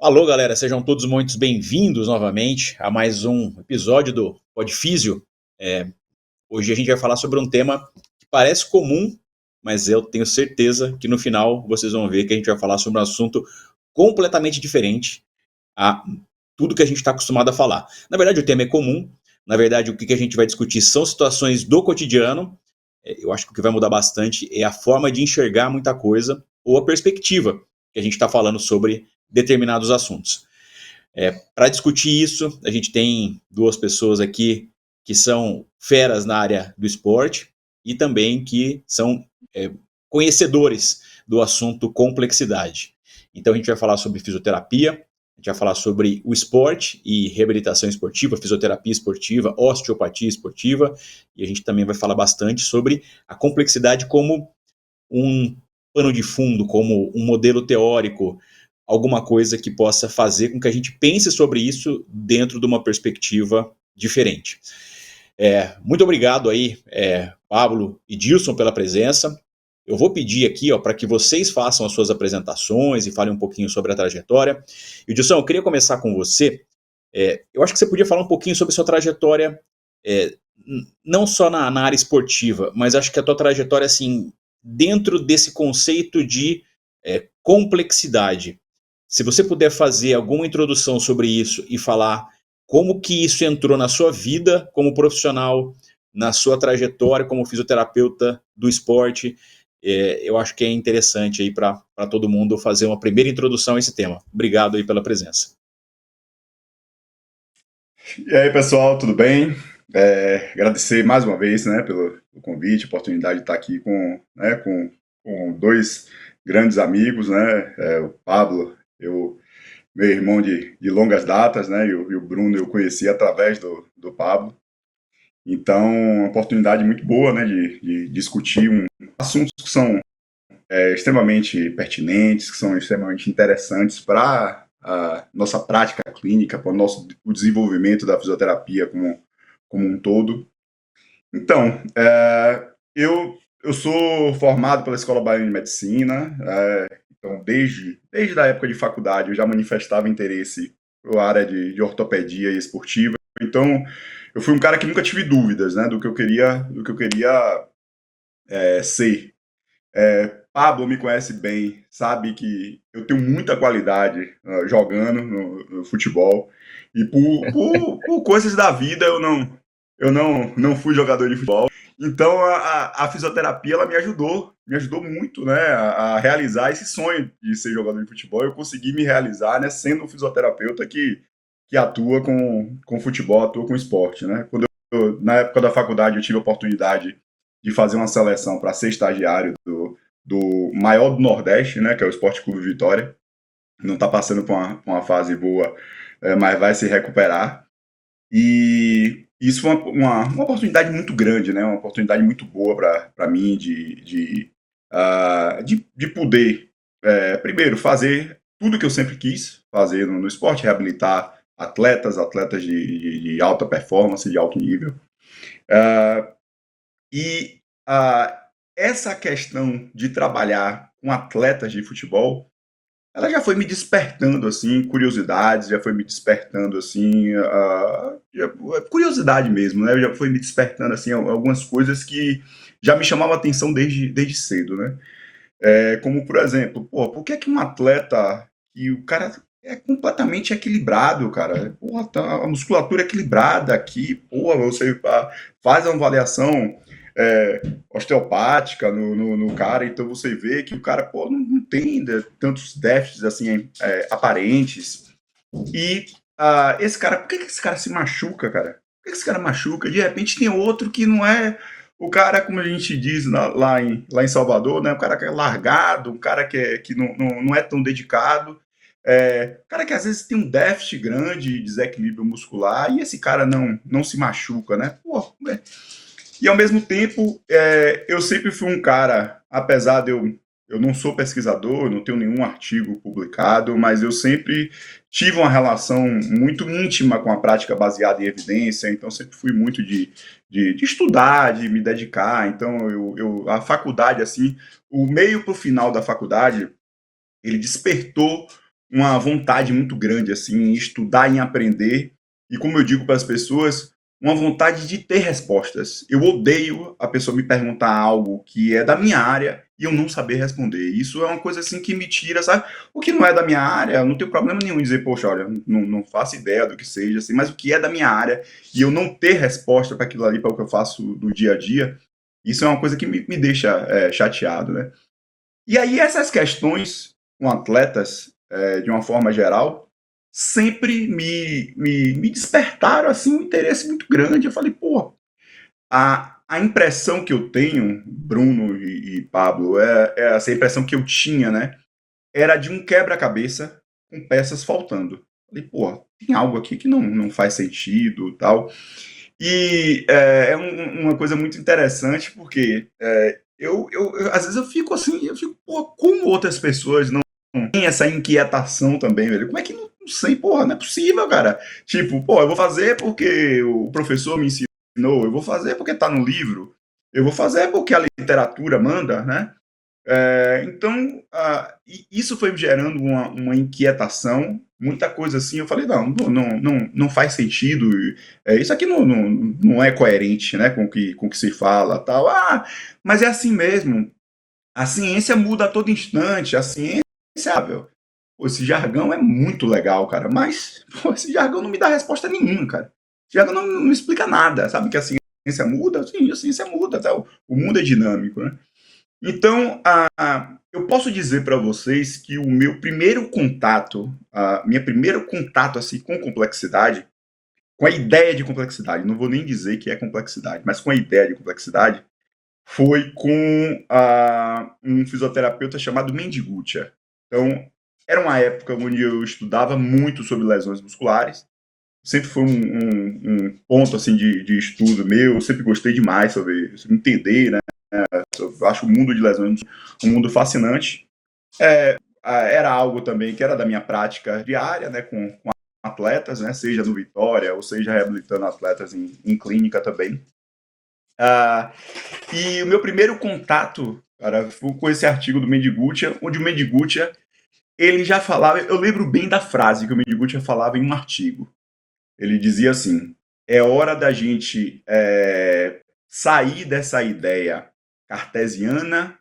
Alô, galera, sejam todos muito bem-vindos novamente a mais um episódio do Podfísio. Hoje a gente vai falar sobre um tema que parece comum, mas eu tenho certeza que no final vocês vão ver que a gente vai falar sobre um assunto completamente diferente a tudo que a gente está acostumado a falar. Na verdade, o tema é comum. Na verdade, o que a gente vai discutir são situações do cotidiano. Eu acho que o que vai mudar bastante é a forma de enxergar muita coisa ou a perspectiva que a gente está falando sobre determinados assuntos. Para discutir isso, a gente tem duas pessoas aqui que são feras na área do esporte e também que são conhecedores do assunto complexidade. Então a gente vai falar sobre fisioterapia, a gente vai falar sobre o esporte e reabilitação esportiva, fisioterapia esportiva, osteopatia esportiva, e a gente também vai falar bastante sobre a complexidade como um pano de fundo, como um modelo teórico, alguma coisa que possa fazer com que a gente pense sobre isso dentro de uma perspectiva diferente. Muito obrigado aí, Pablo e Dilson, pela presença. Eu vou pedir aqui para que vocês façam as suas apresentações e falem um pouquinho sobre a trajetória. E, Dilson, eu queria começar com você. Eu acho que você podia falar um pouquinho sobre a sua trajetória, não só na área esportiva, mas acho que a tua trajetória, assim, dentro desse conceito de complexidade. Se você puder fazer alguma introdução sobre isso e falar como que isso entrou na sua vida como profissional, na sua trajetória como fisioterapeuta do esporte, eu acho que é interessante aí para todo mundo fazer uma primeira introdução a esse tema. Obrigado aí pela presença. E aí, pessoal, tudo bem? Agradecer mais uma vez, né, pelo convite, oportunidade de estar aqui com dois grandes amigos, né, o Pablo, meu irmão de longas datas, né, e o Bruno eu conheci através do Pablo. Então, uma oportunidade muito boa, né, de discutir assuntos que são extremamente pertinentes, que são extremamente interessantes para a nossa prática clínica, para o desenvolvimento da fisioterapia como um todo. Então, eu sou formado pela Escola Baiana de Medicina, então desde a época de faculdade eu já manifestava interesse pela área de ortopedia e esportiva. Então, eu fui um cara que nunca tive dúvidas, né, do que eu queria ser. Pablo me conhece bem, sabe que eu tenho muita qualidade jogando no futebol e por coisas da vida eu não fui jogador de futebol. Então a fisioterapia ela me ajudou muito, né, a realizar esse sonho de ser jogador de futebol. Eu consegui me realizar, né, sendo um fisioterapeuta que atua com futebol, atua com esporte, né. Na época da faculdade eu tive a oportunidade de fazer uma seleção para ser estagiário do maior do Nordeste, né, que é o Esporte Clube Vitória. Não está passando por uma fase boa, mas vai se recuperar. E isso foi uma oportunidade muito grande, né, uma oportunidade muito boa para mim de poder, primeiro, fazer tudo que eu sempre quis fazer no esporte, reabilitar atletas de alta performance, de alto nível. E uh, essa questão de trabalhar com atletas de futebol, ela já foi me despertando assim curiosidades, já foi me despertando assim curiosidade mesmo, né? Já foi me despertando assim algumas coisas que já me chamavam a atenção desde cedo, né? Como por exemplo, por que um atleta que o cara é completamente equilibrado, cara? Porra, a musculatura é equilibrada aqui, porra, você faz uma avaliação osteopática no cara, então você vê que o cara não tem tantos déficits assim aparentes. E esse cara, por que esse cara se machuca, cara? Por que esse cara machuca? De repente tem outro que não é o cara, como a gente diz lá em Salvador, né? O cara que é largado, um cara que não é tão dedicado. Cara que às vezes tem um déficit grande de desequilíbrio muscular e esse cara não se machuca, né? E ao mesmo tempo, eu sempre fui um cara, apesar de eu não sou pesquisador, não tenho nenhum artigo publicado, mas eu sempre tive uma relação muito íntima com a prática baseada em evidência, então sempre fui muito de estudar, de me dedicar. Então, a faculdade, assim, o meio para o final da faculdade, ele despertou uma vontade muito grande assim em estudar, em aprender, e como eu digo para as pessoas, uma vontade de ter respostas. Eu odeio a pessoa me perguntar algo que é da minha área e eu não saber responder. Isso é uma coisa assim que me tira, sabe? O que não é da minha área, eu não tenho problema nenhum em dizer, poxa, olha, não faço ideia do que seja, assim, mas o que é da minha área e eu não ter resposta para aquilo ali, para o que eu faço no dia a dia, isso é uma coisa que me deixa chateado, né? E aí essas questões com atletas, de uma forma geral, sempre me despertaram assim um interesse muito grande. Eu falei, pô, a impressão que eu tenho, Bruno e Pablo, é essa impressão que eu tinha, né? Era de um quebra-cabeça com peças faltando. Falei, pô, tem algo aqui que não faz sentido, tal. E uma coisa muito interessante, porque às vezes eu fico assim, eu fico, pô, como outras pessoas não têm essa inquietação também, velho? Como é que não sei, porra, não é possível, cara. Tipo, pô, eu vou fazer porque o professor me ensinou, eu vou fazer porque tá no livro, eu vou fazer porque a literatura manda, né? Então, isso foi me gerando uma inquietação, muita coisa assim. Eu falei, não faz sentido, isso aqui não é coerente, né, com o que se fala, tal. Mas é assim mesmo, a ciência muda a todo instante, a ciência é ável. Pô, esse jargão é muito legal, cara, mas pô, esse jargão não me dá resposta nenhuma, cara. Esse jargão não me explica nada, sabe que a ciência muda? Sim, a ciência muda, tá? O mundo é dinâmico, né? Então, eu posso dizer para vocês que o meu primeiro contato, minha primeiro contato assim com complexidade, com a ideia de complexidade, não vou nem dizer que é complexidade, mas com a ideia de complexidade, foi com um fisioterapeuta chamado Mendigúcia. Então, era uma época onde eu estudava muito sobre lesões musculares, sempre foi um ponto assim de estudo meu, eu sempre gostei demais sobre entender, né? Eu acho o mundo de lesões um mundo fascinante. Era algo também que era da minha prática diária, né, com atletas, né, seja no Vitória ou seja reabilitando atletas em clínica também. E o meu primeiro contato, cara, foi com esse artigo do Mendigúcia, onde o Mendigúcia ele já falava, eu lembro bem da frase que o Mendigúcia falava em um artigo. Ele dizia assim: é hora da gente sair dessa ideia cartesiana,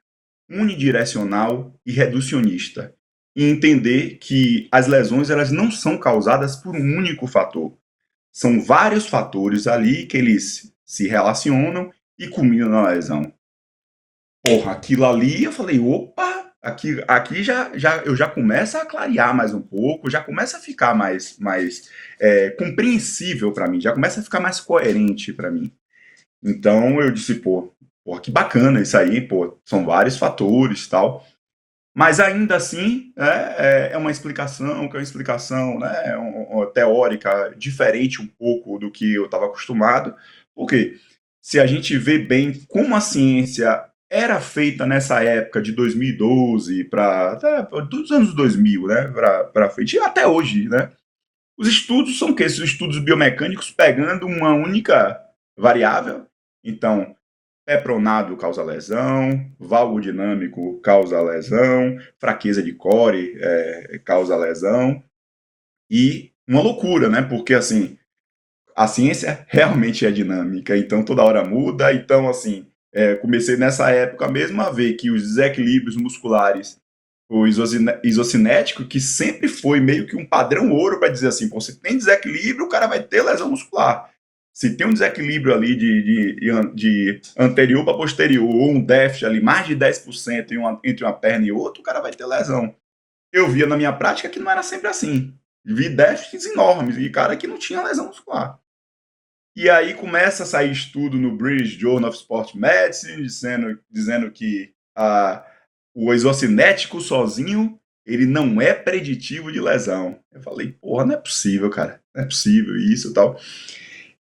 unidirecional e reducionista e entender que as lesões elas não são causadas por um único fator. São vários fatores ali que eles se relacionam e culminam na lesão. Porra, aquilo ali eu falei, opa, aqui eu já começo a clarear mais um pouco, já começa a ficar mais compreensível para mim, já começa a ficar mais coerente para mim. Então eu disse, pô, que bacana isso aí, pô, são vários fatores e tal. Mas ainda assim é uma explicação, que é uma explicação, né, uma teórica diferente um pouco do que eu estava acostumado. Porque se a gente vê bem como a ciência era feita nessa época de 2012 para dos anos 2000, né, para frente, e até hoje, né? Os estudos são que esses estudos biomecânicos pegando uma única variável. Então, pronado causa lesão, valgo dinâmico causa lesão, fraqueza de core causa lesão, e uma loucura, né? Porque, assim, a ciência realmente é dinâmica, então toda hora muda, então, assim, comecei nessa época mesmo a ver que os desequilíbrios musculares, o isocinético, que sempre foi meio que um padrão ouro para dizer assim, pô, se tem desequilíbrio, o cara vai ter lesão muscular. Se tem um desequilíbrio ali de anterior para posterior, ou um déficit ali, mais de 10% entre uma perna e outra, o cara vai ter lesão. Eu via na minha prática que não era sempre assim. Vi déficits enormes e cara que não tinha lesão muscular. E aí começa a sair estudo no British Journal of Sport Medicine dizendo que o isocinético sozinho ele não é preditivo de lesão. Eu falei, porra, não é possível, cara. Não é possível isso e tal.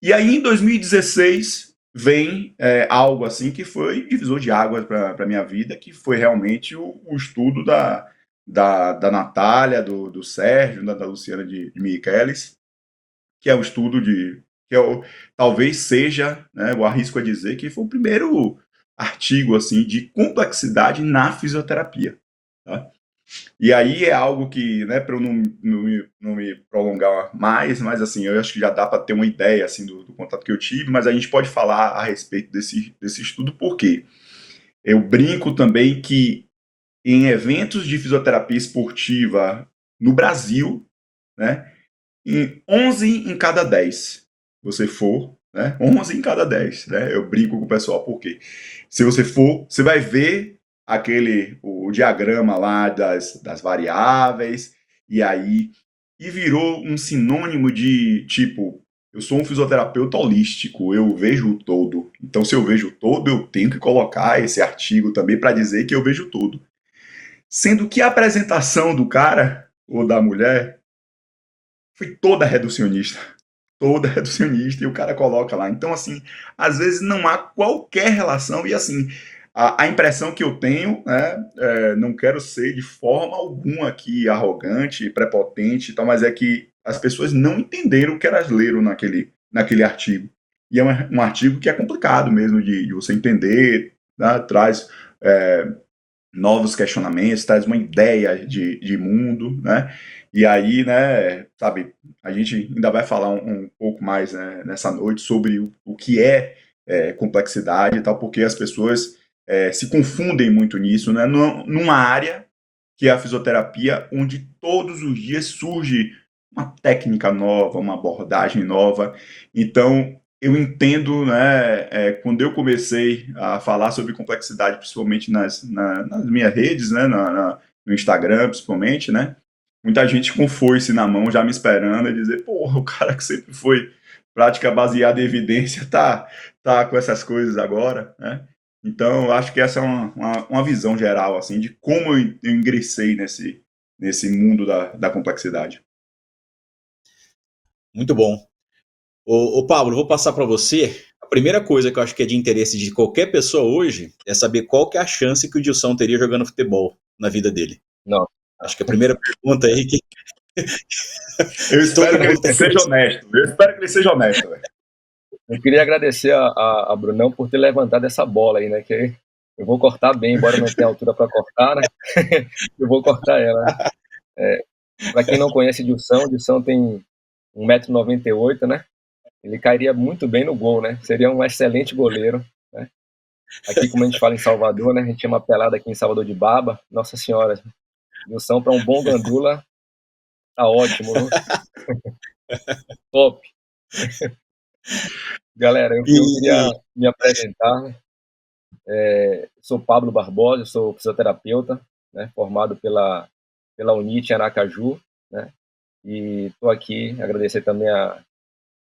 E aí, em 2016, vem algo assim que foi divisor de águas para a minha vida, que foi realmente o estudo da Natália, do Sérgio, da Luciana de Michelis, que é o estudo talvez seja, né, eu arrisco a dizer, que foi o primeiro artigo assim de complexidade na fisioterapia. Tá? E aí é algo que, né, para eu não me prolongar mais, mas assim, eu acho que já dá para ter uma ideia assim do contato que eu tive, mas a gente pode falar a respeito desse estudo, porque eu brinco também que em eventos de fisioterapia esportiva no Brasil, né, em 11 em cada 10 você for, né, 11 em cada 10, né, eu brinco com o pessoal, porque se você for, você vai ver o diagrama lá das variáveis, e aí, e virou um sinônimo de, tipo, eu sou um fisioterapeuta holístico, eu vejo o todo. Então, se eu vejo o todo, eu tenho que colocar esse artigo também para dizer que eu vejo tudo. Sendo que a apresentação do cara, ou da mulher, foi toda reducionista, e o cara coloca lá. Então, assim, às vezes não há qualquer relação, e assim, a impressão que eu tenho, né, não quero ser de forma alguma aqui arrogante, prepotente e tal, mas é que as pessoas não entenderam o que elas leram naquele artigo. E é um artigo que é complicado mesmo de você entender, né, traz novos questionamentos, traz uma ideia de mundo, né? E aí, né, sabe, a gente ainda vai falar um pouco mais, né, nessa noite sobre o que é complexidade e tal, porque as pessoas se confundem muito nisso, né? Numa área que é a fisioterapia, onde todos os dias surge uma técnica nova, uma abordagem nova. Então, eu entendo, né, quando eu comecei a falar sobre complexidade, principalmente nas minhas redes, né, no Instagram, principalmente, né, muita gente com foice na mão, já me esperando, e dizer, porra, o cara que sempre foi prática baseada em evidência tá com essas coisas agora, né? Então, eu acho que essa é uma visão geral, assim, de como eu ingressei nesse mundo da complexidade. Muito bom. Ô Pablo, vou passar para você. A primeira coisa que eu acho que é de interesse de qualquer pessoa hoje é saber qual que é a chance que o Dilson teria jogando futebol na vida dele. Não. Acho que a primeira pergunta aí Eu que todo espero que mundo ele tem. seja honesto. Eu espero que ele seja honesto, velho. Eu queria agradecer a Brunão por ter levantado essa bola aí, né? Que eu vou cortar bem, embora não tenha altura para cortar, né? Eu vou cortar ela. Né? Para quem não conhece o Dilson tem 1,98 m, né? Ele cairia muito bem no gol, né? Seria um excelente goleiro, né? Aqui, como a gente fala em Salvador, né? A gente chama pelada aqui em Salvador de baba. Nossa Senhora, Dilson para um bom gandula tá ótimo, viu? Top. Galera, eu queria me apresentar. Sou Pablo Barbosa, sou fisioterapeuta, né, formado pela UNIT Aracaju, né, e estou aqui agradecer também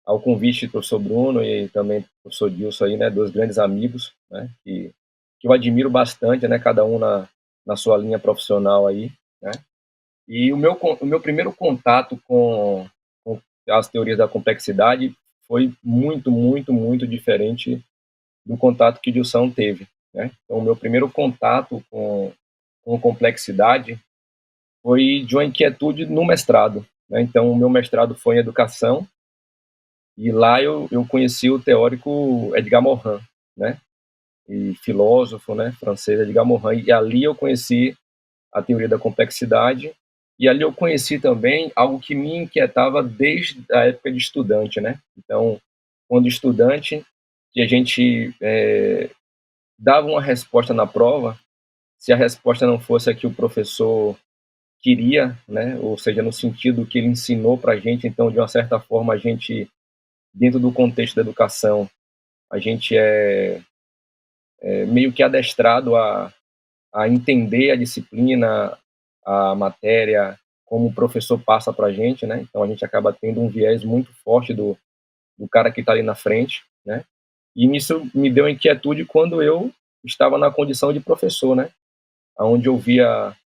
ao convite do professor Bruno e também do professor Dilson aí, né, dois grandes amigos, né, que eu admiro bastante, né, cada um na sua linha profissional aí, né, e o meu primeiro contato com as teorias da complexidade foi muito, muito, muito diferente do contato que o Dilson teve, né? Então, o meu primeiro contato com complexidade foi de uma inquietude no mestrado, né? Então, o meu mestrado foi em educação e lá eu conheci o teórico Edgar Morin, né? E filósofo, né, francês Edgar Morin, e ali eu conheci a teoria da complexidade e ali eu conheci também algo que me inquietava desde a época de estudante, né? Então, quando estudante, que a gente dava uma resposta na prova, se a resposta não fosse a que o professor queria, né, ou seja, no sentido que ele ensinou para a gente, então, de uma certa forma, a gente, dentro do contexto da educação, a gente é meio que adestrado a entender a disciplina, a matéria, como o professor passa para a gente, né, então a gente acaba tendo um viés muito forte do cara que está ali na frente, né, e isso me deu inquietude quando eu estava na condição de professor, né, onde eu via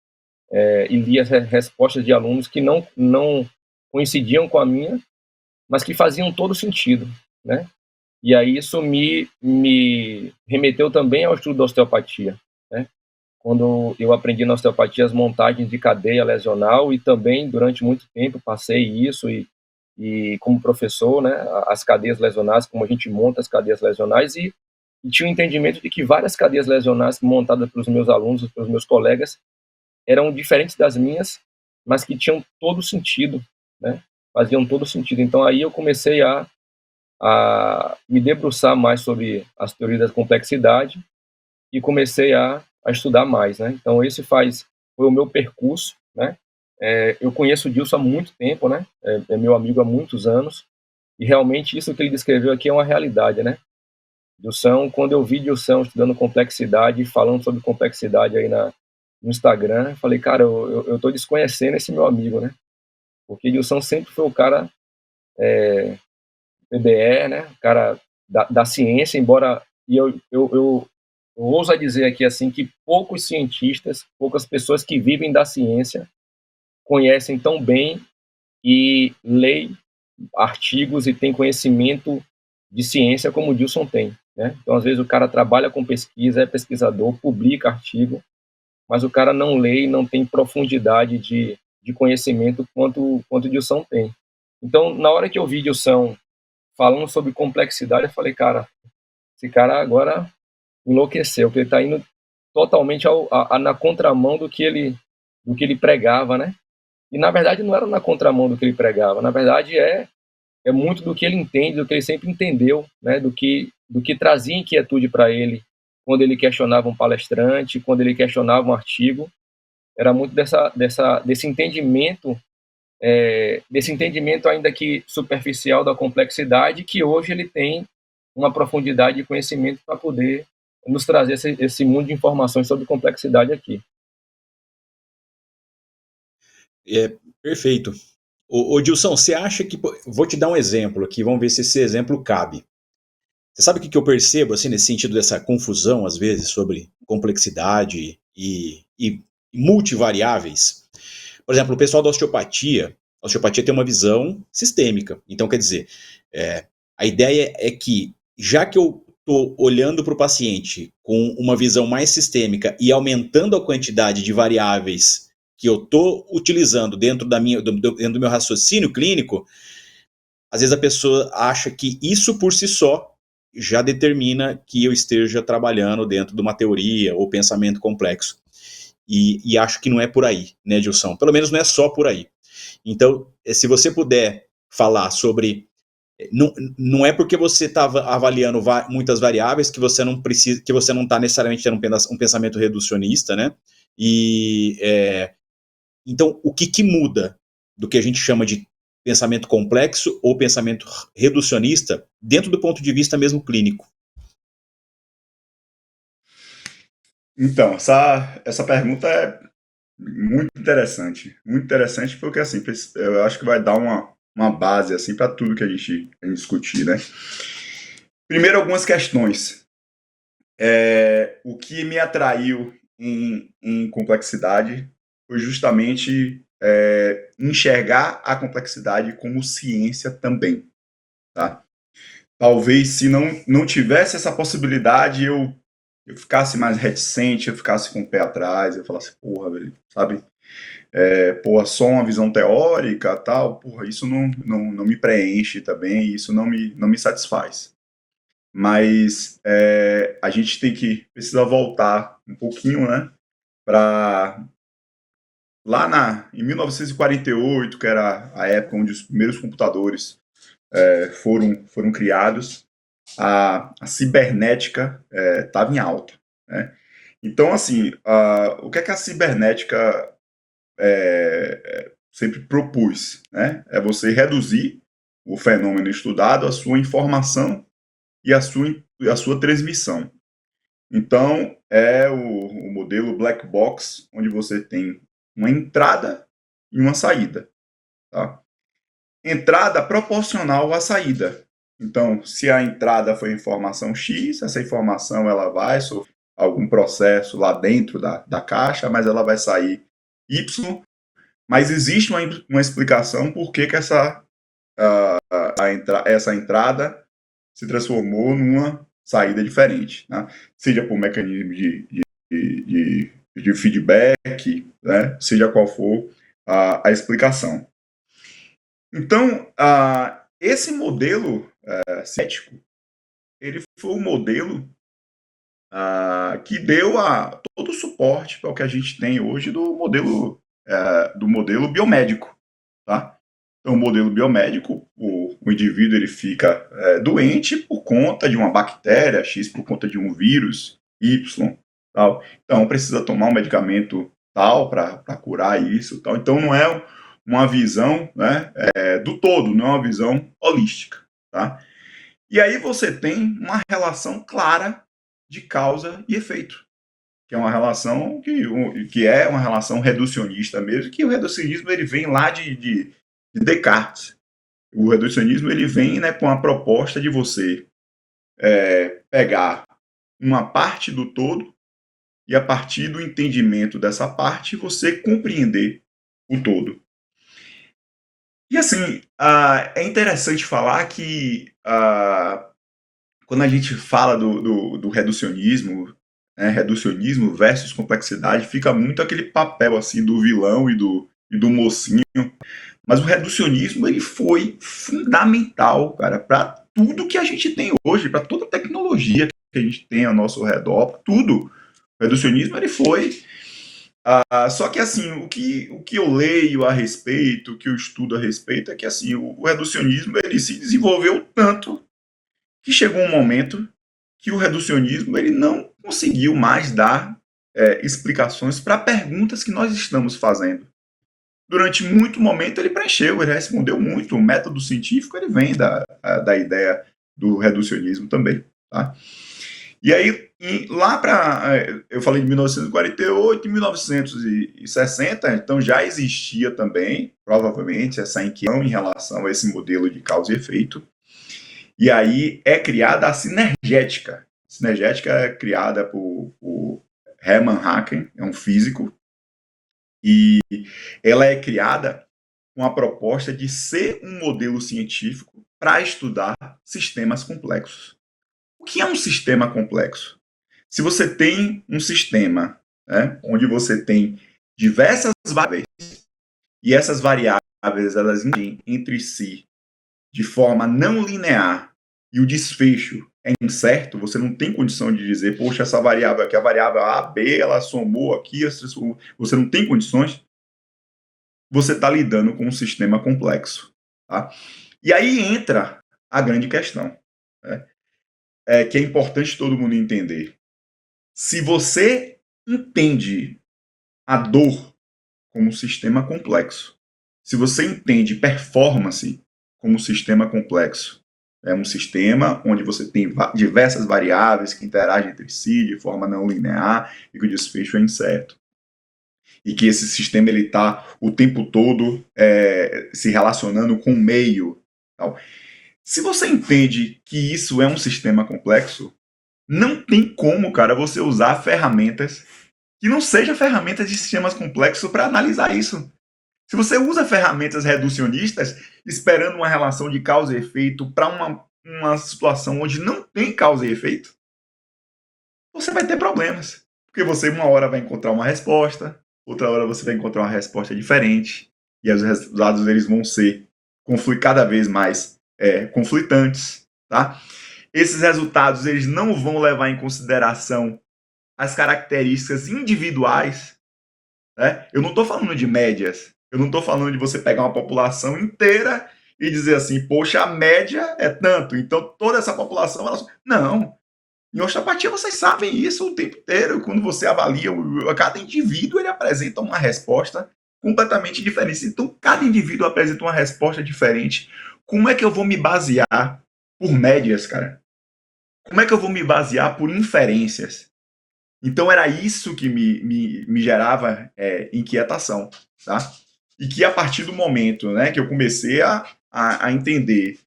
e lia as respostas de alunos que não coincidiam com a minha, mas que faziam todo sentido, né? E aí isso me remeteu também ao estudo da osteopatia, né? Quando eu aprendi na osteopatia as montagens de cadeia lesional e também durante muito tempo passei isso e como professor, né, as cadeias lesionais, como a gente monta as cadeias lesionais e tinha o entendimento de que várias cadeias lesionais montadas pelos meus alunos, pelos meus colegas, eram diferentes das minhas, mas que tinham todo sentido, né? Faziam todo sentido. Então aí eu comecei a me debruçar mais sobre as teorias da complexidade e comecei a estudar mais, né? Então esse foi o meu percurso, né? Eu conheço o Dilson há muito tempo, né? É meu amigo há muitos anos, e realmente isso que ele descreveu aqui é uma realidade, né? Dilson, quando eu vi Dilson estudando complexidade, falando sobre complexidade aí no Instagram, eu falei, cara, eu tô desconhecendo esse meu amigo, né? Porque Dilson sempre foi o cara PBE, né? O cara da ciência, embora e eu ouso dizer aqui assim que poucos cientistas, poucas pessoas que vivem da ciência conhecem tão bem e leem artigos e têm conhecimento de ciência como o Dilson tem, né? Então, às vezes, o cara trabalha com pesquisa, é pesquisador, publica artigo, mas o cara não lê e não tem profundidade de conhecimento quanto o Dilson tem. Então, na hora que eu vi Dilson falando sobre complexidade, eu falei, cara, esse cara agora enlouqueceu, porque ele está indo totalmente na contramão do que ele pregava, né? E na verdade não era na contramão do que ele pregava, na verdade é muito do que ele entende, do que ele sempre entendeu, né? Do que trazia inquietude para ele quando ele questionava um palestrante, quando ele questionava um artigo, era muito desse entendimento ainda que superficial da complexidade, que hoje ele tem uma profundidade de conhecimento para poder nos trazer esse mundo de informações sobre complexidade aqui. Perfeito. Ô Dilson, você acha que... Vou te dar um exemplo aqui, vamos ver se esse exemplo cabe. Você sabe o que eu percebo, assim, nesse sentido dessa confusão, às vezes, sobre complexidade e multivariáveis? Por exemplo, o pessoal da osteopatia, a osteopatia tem uma visão sistêmica. Então, quer dizer, a ideia é que, já que eu estou olhando para o paciente com uma visão mais sistêmica e aumentando a quantidade de variáveis que eu estou utilizando dentro do meu raciocínio clínico, às vezes a pessoa acha que isso por si só já determina que eu esteja trabalhando dentro de uma teoria ou pensamento complexo. E acho que não é por aí, né, Dilson? Pelo menos não é só por aí. Então, se você puder falar sobre... Não é porque você está avaliando muitas variáveis que você não precisa, que você não está necessariamente tendo um pensamento reducionista, né? Então, o que muda do que a gente chama de pensamento complexo ou pensamento reducionista dentro do ponto de vista mesmo clínico? Então, essa pergunta é muito interessante porque assim, eu acho que vai dar uma base assim para tudo que a gente discutir, né? Primeiro, algumas questões. O que me atraiu em complexidade foi justamente enxergar a complexidade como ciência também, tá? Talvez se não tivesse essa possibilidade, eu ficasse mais reticente, eu ficasse com o pé atrás, eu falasse, porra, velho, sabe? Só uma visão teórica, tal, porra, isso não me preenche também, isso não me satisfaz. Mas a gente precisa voltar um pouquinho, né, para lá em 1948, que era a época onde os primeiros computadores foram criados, a cibernética estava em alta, né? Então, assim, o que a cibernética sempre propus, né? É você reduzir o fenômeno estudado à sua informação e à sua transmissão. Então, é o modelo black box, onde você tem uma entrada e uma saída, tá? Entrada proporcional à saída. Então, se a entrada foi informação X, essa informação ela vai sofrer algum processo lá dentro da caixa, mas ela vai sair Y. Mas existe uma explicação por que essa entrada se transformou numa saída diferente, né? Seja por mecanismo de feedback, né? Seja qual for a explicação. Então, esse modelo cético, ele foi o modelo que deu todo o suporte para o que a gente tem hoje do modelo biomédico, tá? Então, o modelo biomédico, o indivíduo ele fica doente por conta de uma bactéria X, por conta de um vírus Y, tal. Então, precisa tomar um medicamento tal para curar isso, tal. Então, não é uma visão, né, do todo, não é uma visão holística, tá? E aí você tem uma relação clara de causa e efeito, que é uma relação que é uma relação reducionista mesmo, que o reducionismo ele vem lá de Descartes. O reducionismo ele vem, né, com a proposta de você pegar uma parte do todo e a partir do entendimento dessa parte você compreender o todo. E assim, é interessante falar que quando a gente fala do reducionismo, né, reducionismo versus complexidade, fica muito aquele papel assim do vilão e do mocinho. Mas o reducionismo ele foi fundamental, cara, para tudo que a gente tem hoje, para toda a tecnologia que a gente tem ao nosso redor, tudo. O reducionismo ele foi. Só que assim, o que eu leio a respeito, o que eu estudo a respeito, é que assim, o reducionismo ele se desenvolveu tanto que chegou um momento que o reducionismo ele não conseguiu mais dar explicações para perguntas que nós estamos fazendo. Durante muito momento ele preencheu, ele respondeu muito. O método científico ele vem da ideia do reducionismo também, tá? E aí, lá eu falei de 1948 e 1960, então já existia também, provavelmente, essa inquietação em relação a esse modelo de causa e efeito. E aí é criada a sinergética. A sinergética é criada por Hermann Haken, é um físico, e ela é criada com a proposta de ser um modelo científico para estudar sistemas complexos. O que é um sistema complexo? Se você tem um sistema, né, onde você tem diversas variáveis, e essas variáveis elas interagem entre si de forma não linear, e o desfecho é incerto, você não tem condição de dizer, poxa, essa variável aqui, a variável A, B, ela somou aqui, você não tem condições, você está lidando com um sistema complexo. Tá? E aí entra a grande questão, né? Que é importante todo mundo entender. Se você entende a dor como um sistema complexo, se você entende performance como um sistema complexo, é um sistema onde você tem diversas variáveis que interagem entre si de forma não linear e que o desfecho é incerto. E que esse sistema está o tempo todo se relacionando com o meio. Tal. Se você entende que isso é um sistema complexo, não tem como, cara, você usar ferramentas que não sejam ferramentas de sistemas complexos para analisar isso. Se você usa ferramentas reducionistas esperando uma relação de causa e efeito para uma situação onde não tem causa e efeito, você vai ter problemas. Porque você uma hora vai encontrar uma resposta, outra hora você vai encontrar uma resposta diferente, e os resultados eles vão ser cada vez mais conflitantes. Tá? Esses resultados eles não vão levar em consideração as características individuais. Né? Eu não estou falando de médias. Eu não estou falando de você pegar uma população inteira e dizer assim, poxa, a média é tanto, então toda essa população... Não. Em osteopatia vocês sabem isso o tempo inteiro. Quando você avalia cada indivíduo, ele apresenta uma resposta completamente diferente. Então, cada indivíduo apresenta uma resposta diferente. Como é que eu vou me basear por médias, cara? Como é que eu vou me basear por inferências? Então, era isso que me gerava inquietação, tá? E que a partir do momento, né, que eu comecei a entender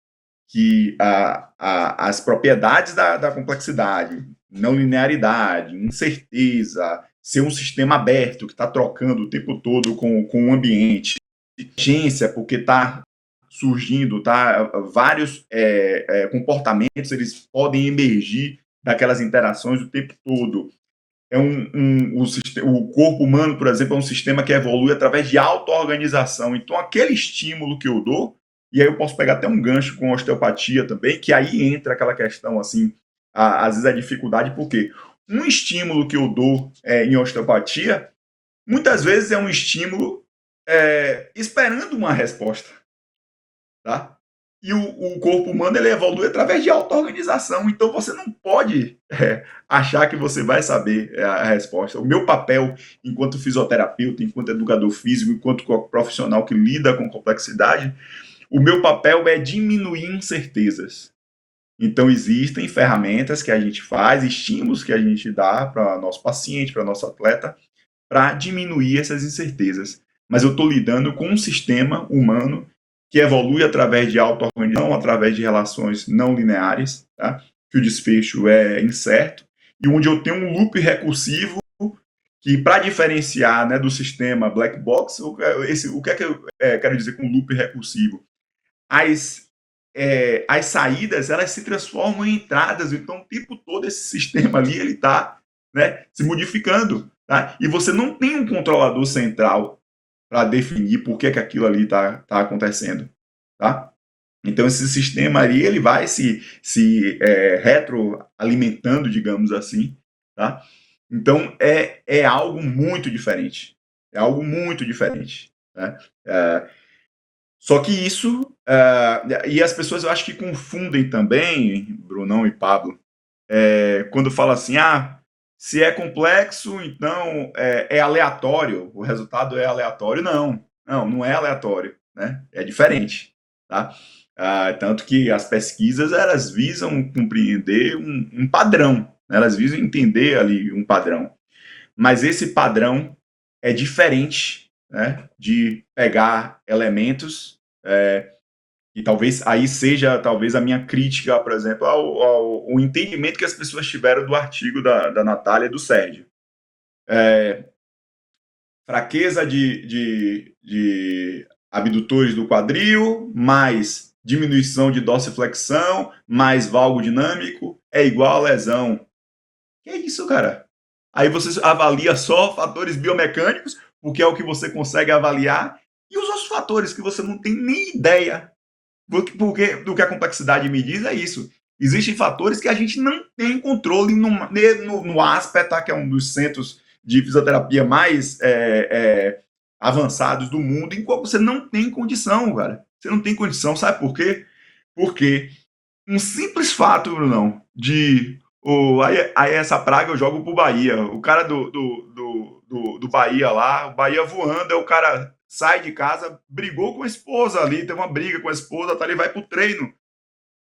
que as propriedades da complexidade, não linearidade, incerteza, ser um sistema aberto que está trocando o tempo todo com o ambiente, urgência, porque está surgindo, vários comportamentos eles podem emergir daquelas interações o tempo todo. O corpo humano, por exemplo, é um sistema que evolui através de auto-organização. Então, aquele estímulo que eu dou, e aí eu posso pegar até um gancho com a osteopatia também, que aí entra aquela questão, assim, às vezes a dificuldade, porque um estímulo que eu dou em osteopatia, muitas vezes é um estímulo esperando uma resposta, tá? E o corpo humano ele evolui através de auto-organização, então você não pode achar que você vai saber a resposta. O meu papel enquanto fisioterapeuta, enquanto educador físico, enquanto profissional que lida com complexidade, o meu papel é diminuir incertezas. Então existem ferramentas que a gente faz, estímulos que a gente dá para nosso paciente, para nosso atleta, para diminuir essas incertezas. Mas eu estou lidando com um sistema humano que evolui através de auto-organização, através de relações não lineares, tá? Que o desfecho é incerto, e onde eu tenho um loop recursivo que, para diferenciar, né, do sistema black box, o que é que eu quero dizer com loop recursivo? As saídas, elas se transformam em entradas, então o tempo todo esse sistema ali, ele está, né, se modificando, tá? E você não tem um controlador central para definir por que aquilo ali está acontecendo, tá? Então esse sistema ali, ele vai se retroalimentando, digamos assim, tá? Então é algo muito diferente, né? Só que isso, e as pessoas eu acho que confundem também, Brunão e Pablo, quando fala assim, se é complexo, então é aleatório, o resultado é aleatório. Não é aleatório, né? É diferente, tá? Tanto que as pesquisas, elas visam compreender um padrão, né? Elas visam entender ali um padrão, mas esse padrão é diferente, né, de pegar elementos, e talvez aí seja talvez a minha crítica, por exemplo, ao entendimento que as pessoas tiveram do artigo da Natália e do Sérgio. Fraqueza de abdutores do quadril, mais diminuição de dorsiflexão, mais valgo dinâmico, é igual a lesão. Que é isso, cara? Aí você avalia só fatores biomecânicos, porque é o que você consegue avaliar, e os outros fatores que você não tem nem ideia. Porque do que a complexidade me diz é isso. Existem fatores que a gente não tem controle no ASPETA, que é um dos centros de fisioterapia mais avançados do mundo, em qual você não tem condição, cara. Você não tem condição, sabe por quê? Porque um simples fato, Brunão, aí essa praga eu jogo pro Bahia. O cara do Bahia lá, o Bahia voando, o cara sai de casa, brigou com a esposa ali, teve uma briga com a esposa, tá ali, vai pro treino.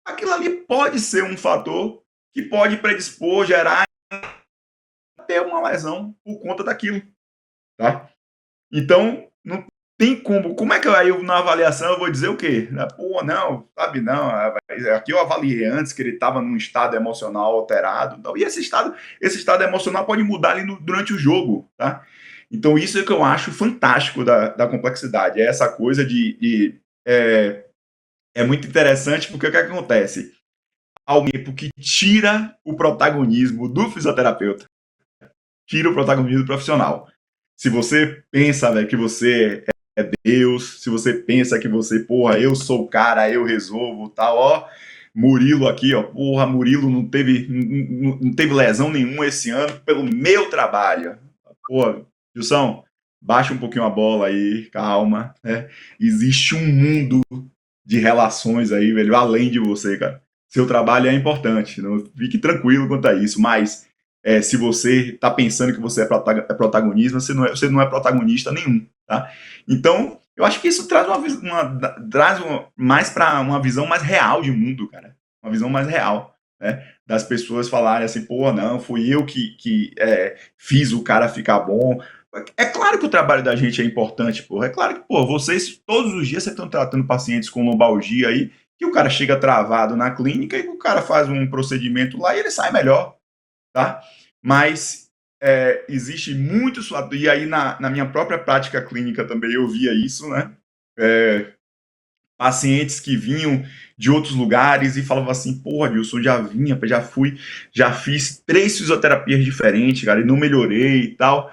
Aquilo ali pode ser um fator que pode predispor, gerar até uma lesão por conta daquilo, tá? Então, não tem como é que eu na avaliação eu vou dizer o quê? Pô, não, sabe, não, aqui eu avaliei antes que ele estava num estado emocional alterado, então, e esse estado emocional pode mudar ali durante o jogo, tá? Então isso é que eu acho fantástico da complexidade, é essa coisa é muito interessante, porque o que acontece? Ao tempo que tira o protagonismo do fisioterapeuta, tira o protagonismo do profissional. Se você pensa, velho, que você é Deus, se você pensa que você, porra, eu sou o cara, eu resolvo, tal, ó, Murilo aqui, ó, porra, Murilo não teve lesão nenhuma esse ano pelo meu trabalho. Porra, Gilson, baixa um pouquinho a bola aí, calma, né? Existe um mundo de relações aí, velho, além de você, cara. Seu trabalho é importante, não fique tranquilo quanto a isso, mas se você está pensando que você é protagonista, você não é protagonista nenhum, tá? Então, eu acho que isso traz mais para uma visão mais real de mundo, cara. Uma visão mais real, né? Das pessoas falarem assim, pô, não, fui eu que fiz o cara ficar bom. É claro que o trabalho da gente é importante, pô. É claro que, pô, vocês, todos os dias, vocês estão tratando pacientes com lombalgia aí, que o cara chega travado na clínica e o cara faz um procedimento lá e ele sai melhor, tá? Mas existe muitos fatores, e aí na minha própria prática clínica também eu via isso, né? Pacientes que vinham de outros lugares e falavam assim, porra, Dilson, já fiz 3 fisioterapias diferentes, cara, e não melhorei e tal.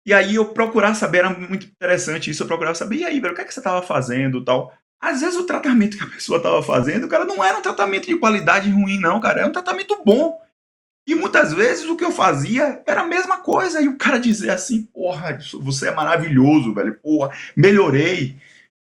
E aí eu procurar saber, era muito interessante isso, eu procurava saber, e aí, velho, o que é que você estava fazendo e tal? Às vezes o tratamento que a pessoa estava fazendo, cara, não era um tratamento de qualidade ruim, não, cara, era um tratamento bom. E muitas vezes o que eu fazia era a mesma coisa. E o cara dizia assim, porra, você é maravilhoso, velho. Porra, melhorei.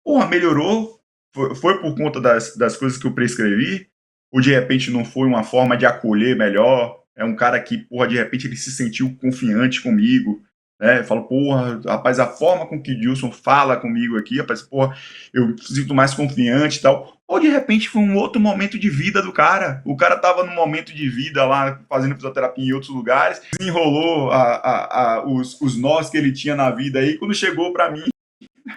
Porra, melhorou. Foi por conta das coisas que eu prescrevi? Ou de repente não foi uma forma de acolher melhor? É um cara que, porra, de repente ele se sentiu confiante comigo, né? Fala, porra, rapaz, a forma com que o Dilson fala comigo aqui, rapaz, porra, eu sinto mais confiante e tal. Ou de repente foi um outro momento de vida do cara. O cara tava num momento de vida lá, fazendo fisioterapia em outros lugares, desenrolou os nós que ele tinha na vida aí, quando chegou para mim,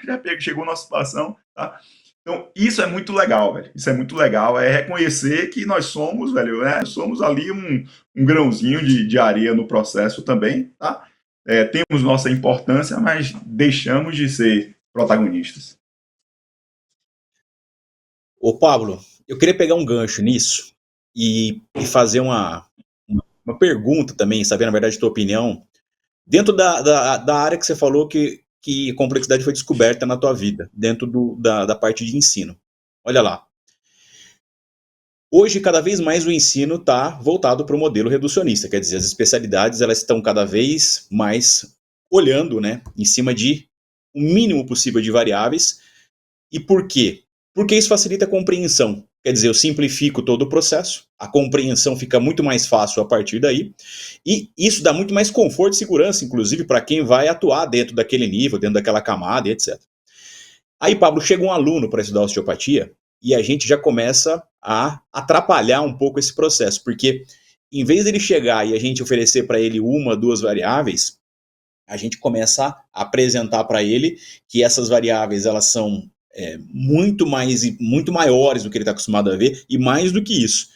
já chegou a nossa situação, tá? Então, isso é muito legal, velho. Isso é muito legal. É reconhecer que nós somos, velho, né? Somos ali um grãozinho de areia no processo também, tá? Temos nossa importância, mas deixamos de ser protagonistas. Ô, Pablo, eu queria pegar um gancho nisso e fazer uma pergunta também, saber, na verdade, a tua opinião. Dentro da área que você falou que a complexidade foi descoberta na tua vida, dentro da parte de ensino. Olha lá. Hoje, cada vez mais o ensino está voltado para o modelo reducionista, quer dizer, as especialidades elas estão cada vez mais olhando, né, em cima de o mínimo possível de variáveis. E por quê? Porque isso facilita a compreensão. Quer dizer, eu simplifico todo o processo, a compreensão fica muito mais fácil a partir daí, e isso dá muito mais conforto e segurança, inclusive, para quem vai atuar dentro daquele nível, dentro daquela camada, etc. Aí, Pablo, chega um aluno para estudar osteopatia e a gente já começa a atrapalhar um pouco esse processo, porque em vez dele chegar e a gente oferecer para ele uma, duas variáveis, a gente começa a apresentar para ele que essas variáveis elas são muito maiores do que ele está acostumado a ver, e mais do que isso,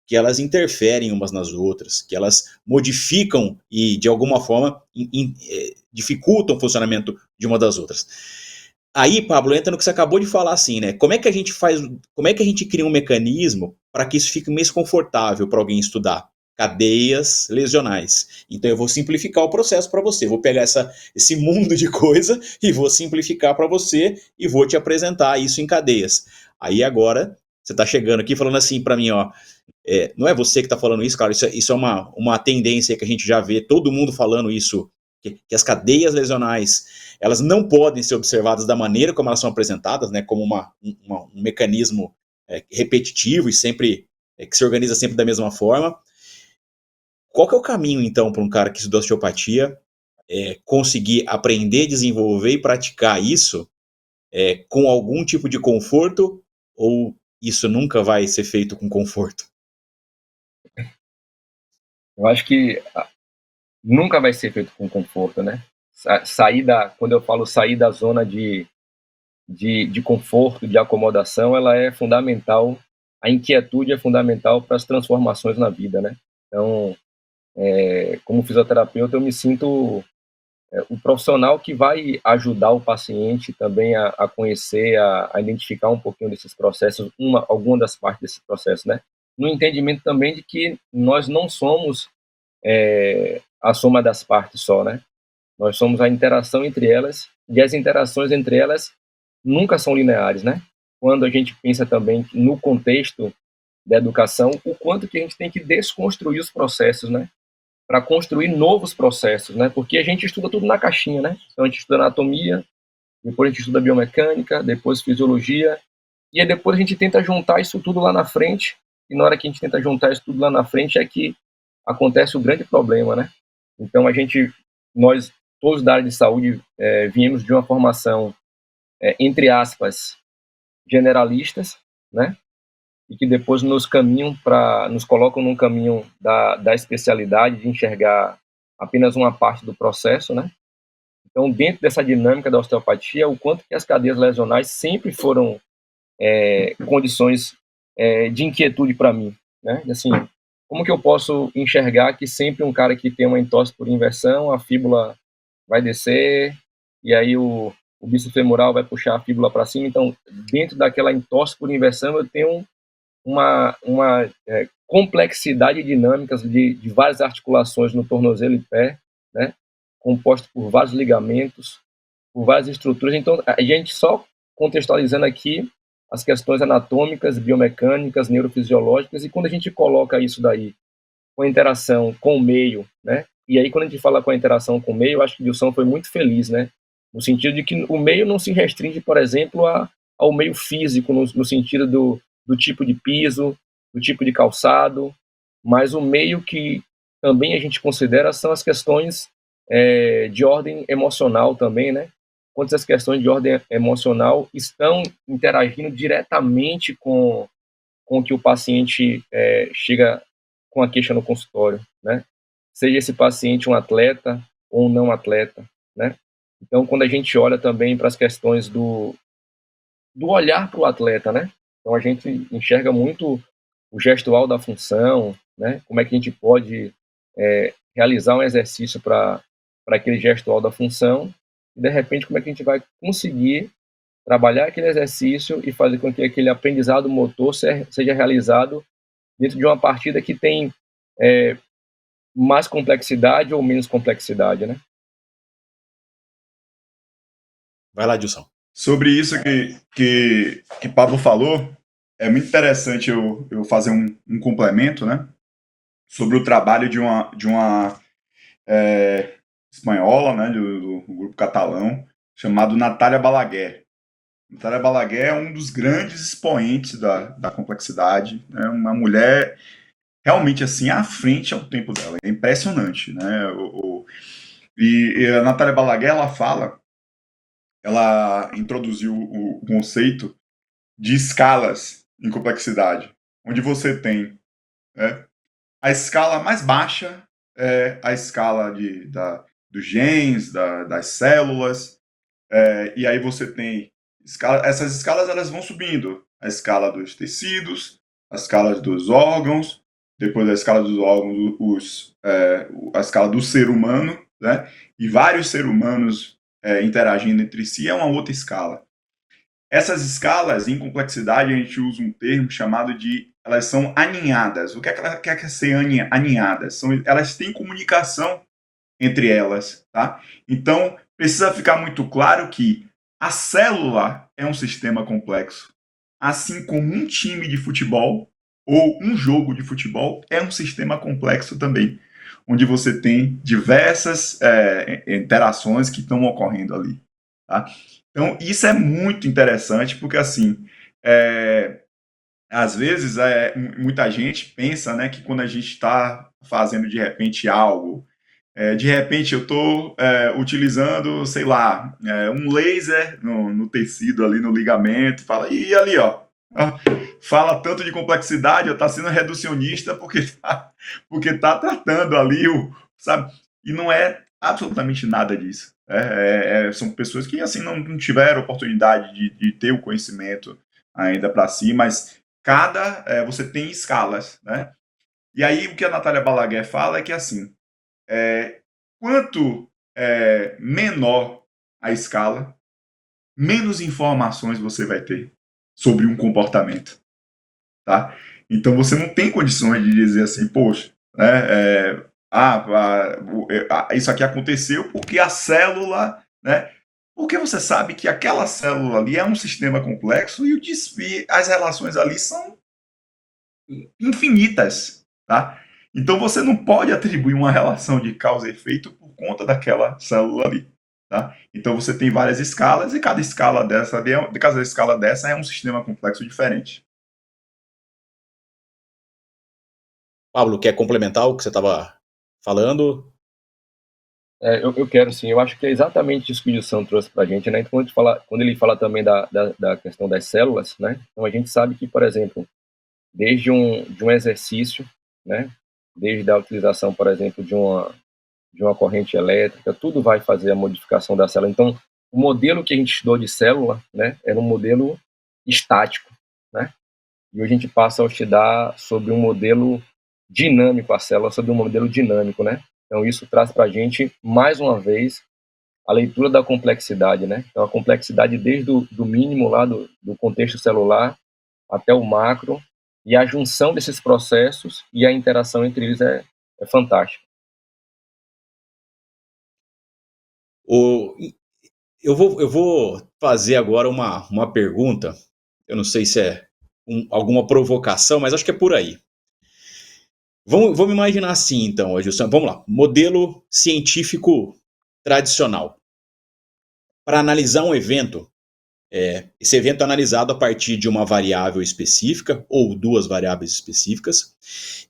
que elas interferem umas nas outras, que elas modificam e, de alguma forma, dificultam o funcionamento de uma das outras. Aí, Pablo, entra no que você acabou de falar, assim, né? Como é que a gente cria um mecanismo para que isso fique mais confortável para alguém estudar? Cadeias lesionais. Então eu vou simplificar o processo para você, vou pegar esse mundo de coisa e vou simplificar para você e vou te apresentar isso em cadeias. Aí agora você está chegando aqui falando assim para mim, ó, não é você que está falando isso, cara, isso é uma tendência que a gente já vê, todo mundo falando isso, que as cadeias lesionais elas não podem ser observadas da maneira como elas são apresentadas, né, como um mecanismo repetitivo e sempre que se organiza sempre da mesma forma. Qual que é o caminho, então, para um cara que estuda osteopatia conseguir aprender, desenvolver e praticar isso com algum tipo de conforto, ou isso nunca vai ser feito com conforto? Eu acho que nunca vai ser feito com conforto, né? Quando eu falo sair da zona de conforto, de acomodação, ela é fundamental, a inquietude é fundamental para as transformações na vida, né? Então, como fisioterapeuta, eu me sinto o profissional que vai ajudar o paciente também a conhecer, a identificar um pouquinho desses processos, alguma das partes desses processos, né? No entendimento também de que nós não somos a soma das partes só, né? Nós somos a interação entre elas, e as interações entre elas nunca são lineares, né? Quando a gente pensa também no contexto da educação, o quanto que a gente tem que desconstruir os processos, né? Para construir novos processos, né? Porque a gente estuda tudo na caixinha, né? Então a gente estuda anatomia, depois a gente estuda biomecânica, depois fisiologia, e aí depois a gente tenta juntar isso tudo lá na frente, e na hora que a gente tenta juntar isso tudo lá na frente é que acontece o grande problema, né? Então nós todos da área de saúde viemos de uma formação, entre aspas, generalistas, né? E que depois nos colocam num caminho da especialidade, de enxergar apenas uma parte do processo, né? Então, dentro dessa dinâmica da osteopatia, o quanto que as cadeias lesionais sempre foram condições de inquietude para mim, né? Assim, como que eu posso enxergar que sempre um cara que tem uma entorse por inversão, a fíbula vai descer, e aí o bíceps femoral vai puxar a fíbula para cima. Então, dentro daquela entorse por inversão, eu tenho uma complexidade de dinâmicas de várias articulações no tornozelo e pé, né? Composto por vários ligamentos, por várias estruturas. Então, a gente só contextualizando aqui as questões anatômicas, biomecânicas, neurofisiológicas, e quando a gente coloca isso daí com a interação com o meio, né? E aí, quando a gente fala com a interação com o meio, eu acho que o Dilson foi muito feliz, né? No sentido de que o meio não se restringe, por exemplo, ao meio físico, no sentido do tipo de piso, do tipo de calçado, mas o meio que também a gente considera são as questões de ordem emocional também, né? Quando essas questões de ordem emocional estão interagindo diretamente com o que o paciente chega com a queixa no consultório, né? Seja esse paciente um atleta ou um não atleta, né? Então, quando a gente olha também para as questões do olhar para o atleta, né? Então, a gente enxerga muito o gestual da função, né? Como é que a gente pode realizar um exercício para aquele gestual da função e, de repente, como é que a gente vai conseguir trabalhar aquele exercício e fazer com que aquele aprendizado motor seja realizado dentro de uma partida que tem mais complexidade ou menos complexidade, né? Vai lá, Dilson. Sobre isso que Pablo falou, é muito interessante eu fazer um complemento, né? Sobre o trabalho de uma espanhola, né? Do grupo catalão, chamado Natália Balaguer. Natália Balaguer é um dos grandes expoentes da complexidade, né? Uma mulher realmente assim à frente ao tempo dela. É impressionante, né? E a Natália Balaguer, ela introduziu o conceito de escalas em complexidade, onde você tem, né, a escala mais baixa é a escala dos genes, das células, e aí você tem essas escalas, elas vão subindo, a escala dos tecidos, a escala dos órgãos, depois a escala dos órgãos, a escala do ser humano, né? E vários seres humanos interagindo entre si é uma outra escala. Essas escalas, em complexidade, a gente usa um termo chamado de elas são aninhadas. O que é ser aninhadas? Elas têm comunicação entre elas, tá? Então, precisa ficar muito claro que a célula é um sistema complexo, assim como um time de futebol ou um jogo de futebol é um sistema complexo também, onde você tem diversas interações que estão ocorrendo ali, tá? Então, isso é muito interessante, porque, assim, às vezes, muita gente pensa, né, que quando a gente está fazendo, de repente, algo, de repente eu estou utilizando, sei lá, um laser no tecido ali, no ligamento, fala, e ali, ó, fala tanto de complexidade, está sendo reducionista porque tá tratando ali, sabe? E não é absolutamente nada disso. São pessoas que assim não tiveram oportunidade de ter o conhecimento ainda para si, mas você tem escalas, né? E aí o que a Natália Balaguer fala é que assim, quanto menor a escala, menos informações você vai ter sobre um comportamento, tá? Então você não tem condições de dizer assim, poxa, né, isso aqui aconteceu porque a célula, né? Porque você sabe que aquela célula ali é um sistema complexo e as relações ali são infinitas, tá? Então você não pode atribuir uma relação de causa e efeito por conta daquela célula ali, tá? Então você tem várias escalas e cada escala dessa é um sistema complexo diferente. Pablo, quer complementar o que você estava falando? Eu quero sim, eu acho que é exatamente isso que o Gilson trouxe para a gente, né? Então, quando ele fala também da questão das células, né? Então a gente sabe que, por exemplo, desde de um exercício, né? Desde a utilização, por exemplo, de uma corrente elétrica, tudo vai fazer a modificação da célula. Então, o modelo que a gente estudou de célula, né? Era um modelo estático, né? E hoje a gente passa a estudar sobre um modelo dinâmico, a célula sobre um modelo dinâmico, né? Então, isso traz para a gente, mais uma vez, a leitura da complexidade, né? Então, a complexidade desde do mínimo lá do contexto celular até o macro, e a junção desses processos e a interação entre eles é fantástica. Eu vou fazer agora uma pergunta, eu não sei se é alguma provocação, mas acho que é por aí. Vamos imaginar assim, então, Gilson. Vamos lá. Modelo científico tradicional. Para analisar um evento, esse evento é analisado a partir de uma variável específica ou duas variáveis específicas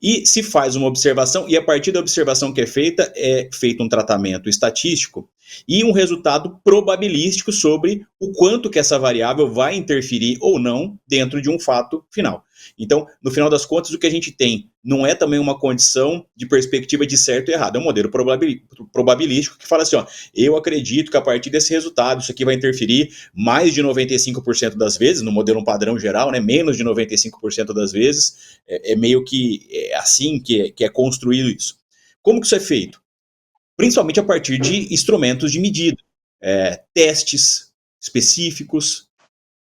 e se faz uma observação e a partir da observação que é feito um tratamento estatístico e um resultado probabilístico sobre o quanto que essa variável vai interferir ou não dentro de um fato final. Então, no final das contas, o que a gente tem não é também uma condição de perspectiva de certo e errado, é um modelo probabilístico que fala assim, ó, eu acredito que a partir desse resultado isso aqui vai interferir mais de 95% das vezes, no modelo padrão geral, né, menos de 95% das vezes, meio que assim que é construído isso. Como que isso é feito? Principalmente a partir de instrumentos de medida, testes específicos,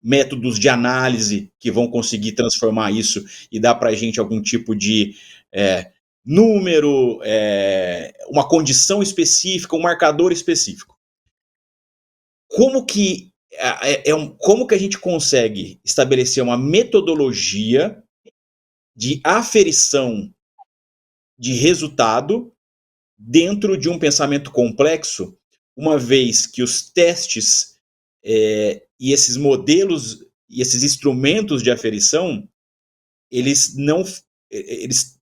métodos de análise que vão conseguir transformar isso e dar para a gente algum tipo de número, uma condição específica, um marcador específico. Como que a gente consegue estabelecer uma metodologia de aferição de resultado dentro de um pensamento complexo, uma vez que os testes e esses modelos e esses instrumentos de aferição, eles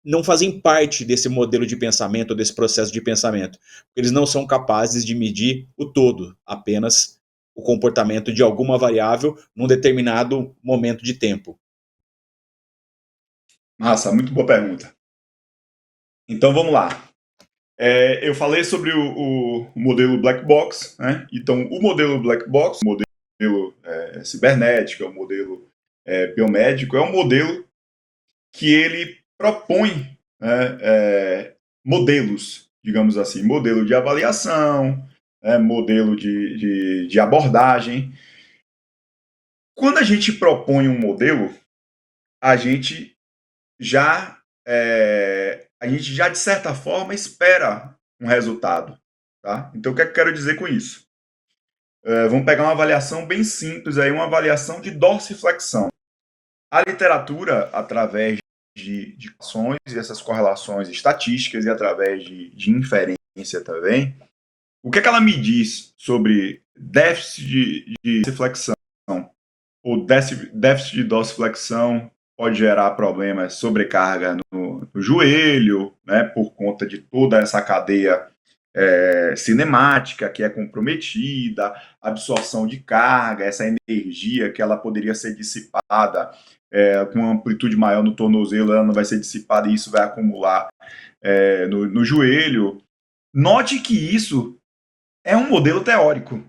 não fazem parte desse modelo de pensamento, desse processo de pensamento. Eles não são capazes de medir o todo, apenas o comportamento de alguma variável num determinado momento de tempo. Massa, muito boa pergunta. Então vamos lá. Eu falei sobre o modelo Black Box, né? Então o modelo Black Box, o modelo cibernético, o modelo biomédico, é um modelo que ele propõe modelos, digamos assim, modelo de avaliação, modelo de abordagem. Quando a gente propõe um modelo, a gente já de certa forma espera um resultado, tá? Então o que é que eu quero dizer com isso? Vamos pegar uma avaliação bem simples aí, uma avaliação de dorsiflexão. A literatura, através de ações e essas correlações estatísticas e através de inferência também, o que é que ela me diz sobre déficit de dorsiflexão ou déficit de dorsiflexão pode gerar problemas, sobrecarga no joelho, né, por conta de toda essa cadeia cinemática que é comprometida, absorção de carga, essa energia que ela poderia ser dissipada com uma amplitude maior no tornozelo, ela não vai ser dissipada e isso vai acumular no joelho. Note que isso é um modelo teórico.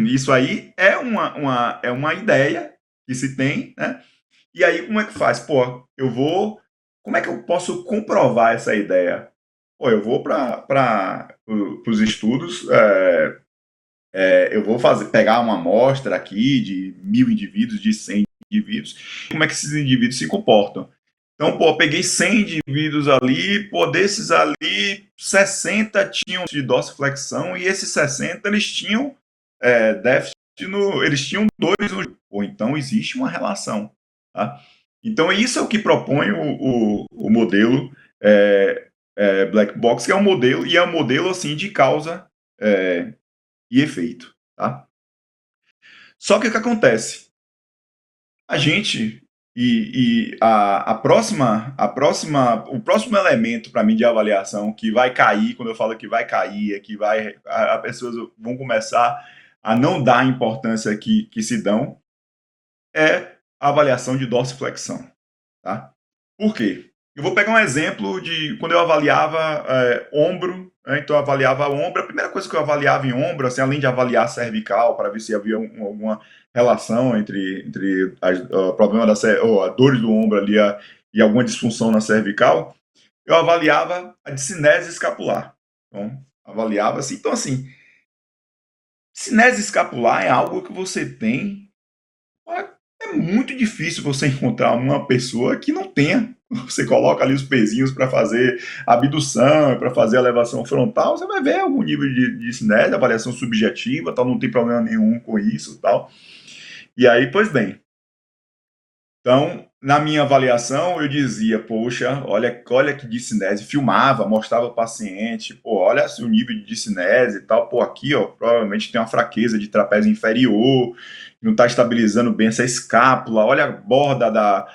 Isso aí é uma ideia que se tem, né? E aí, como é que faz? Como é que eu posso comprovar essa ideia? Eu vou para os estudos, eu vou pegar uma amostra aqui de 1.000 indivíduos, de 100 indivíduos, como é que esses indivíduos se comportam. Então, eu peguei 100 indivíduos ali, desses ali, 60 tinham de dorsiflexão e esses 60, eles tinham déficit eles tinham 2 ou então existe uma relação, tá? Então, isso é o que propõe o modelo Black Box, que é um modelo, e é um modelo assim, de causa e efeito. Tá? Só que o que acontece? A gente o próximo elemento para mim de avaliação que vai cair, quando eu falo que vai cair, é que as pessoas vão começar a não dar a importância que se dão, é a avaliação de dorsiflexão. Tá? Por quê? Eu vou pegar um exemplo de quando eu avaliava ombro, né? Então eu avaliava ombro. A primeira coisa que eu avaliava em ombro, assim, além de avaliar cervical, para ver se havia alguma relação entre problema a dores do ombro ali e alguma disfunção na cervical, eu avaliava a discinese escapular. Então, avaliava assim. Então, assim, discinese escapular é algo que você tem. É muito difícil você encontrar uma pessoa que não tenha. Você coloca ali os pezinhos para fazer abdução, para fazer elevação frontal, você vai ver algum nível de cinese, avaliação subjetiva, tal, não tem problema nenhum com isso, tal. E aí, pois bem. Então, na minha avaliação, eu dizia, poxa, olha que discinese, filmava, mostrava o paciente, pô, olha assim, o nível de discinese e tal, pô, aqui, ó, provavelmente tem uma fraqueza de trapézio inferior, não está estabilizando bem essa escápula, olha a borda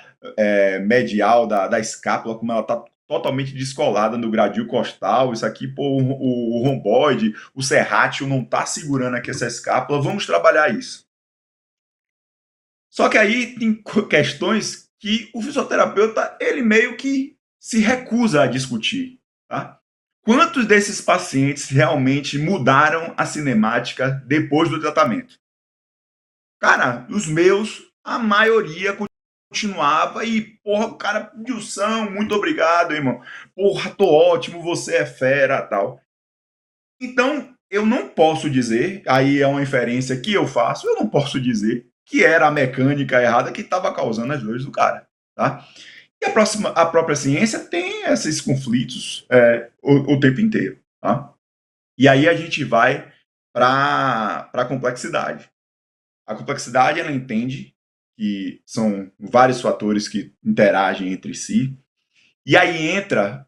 medial da escápula, como ela está totalmente descolada no gradil costal, isso aqui, pô, o romboide, o serrátil não está segurando aqui essa escápula, vamos trabalhar isso. Só que aí tem questões que o fisioterapeuta, ele meio que se recusa a discutir, tá? Quantos desses pacientes realmente mudaram a cinemática depois do tratamento? Cara, os meus, a maioria continuava e, porra, o cara, Dilson, muito obrigado, irmão. Porra, tô ótimo, você é fera, tal. Então, eu não posso dizer, aí é uma inferência que eu faço, eu não posso dizer que era a mecânica errada que estava causando as dores do cara, tá? E a própria ciência tem esses conflitos o tempo inteiro, tá? E aí a gente vai para a complexidade. A complexidade, ela entende que são vários fatores que interagem entre si, e aí entra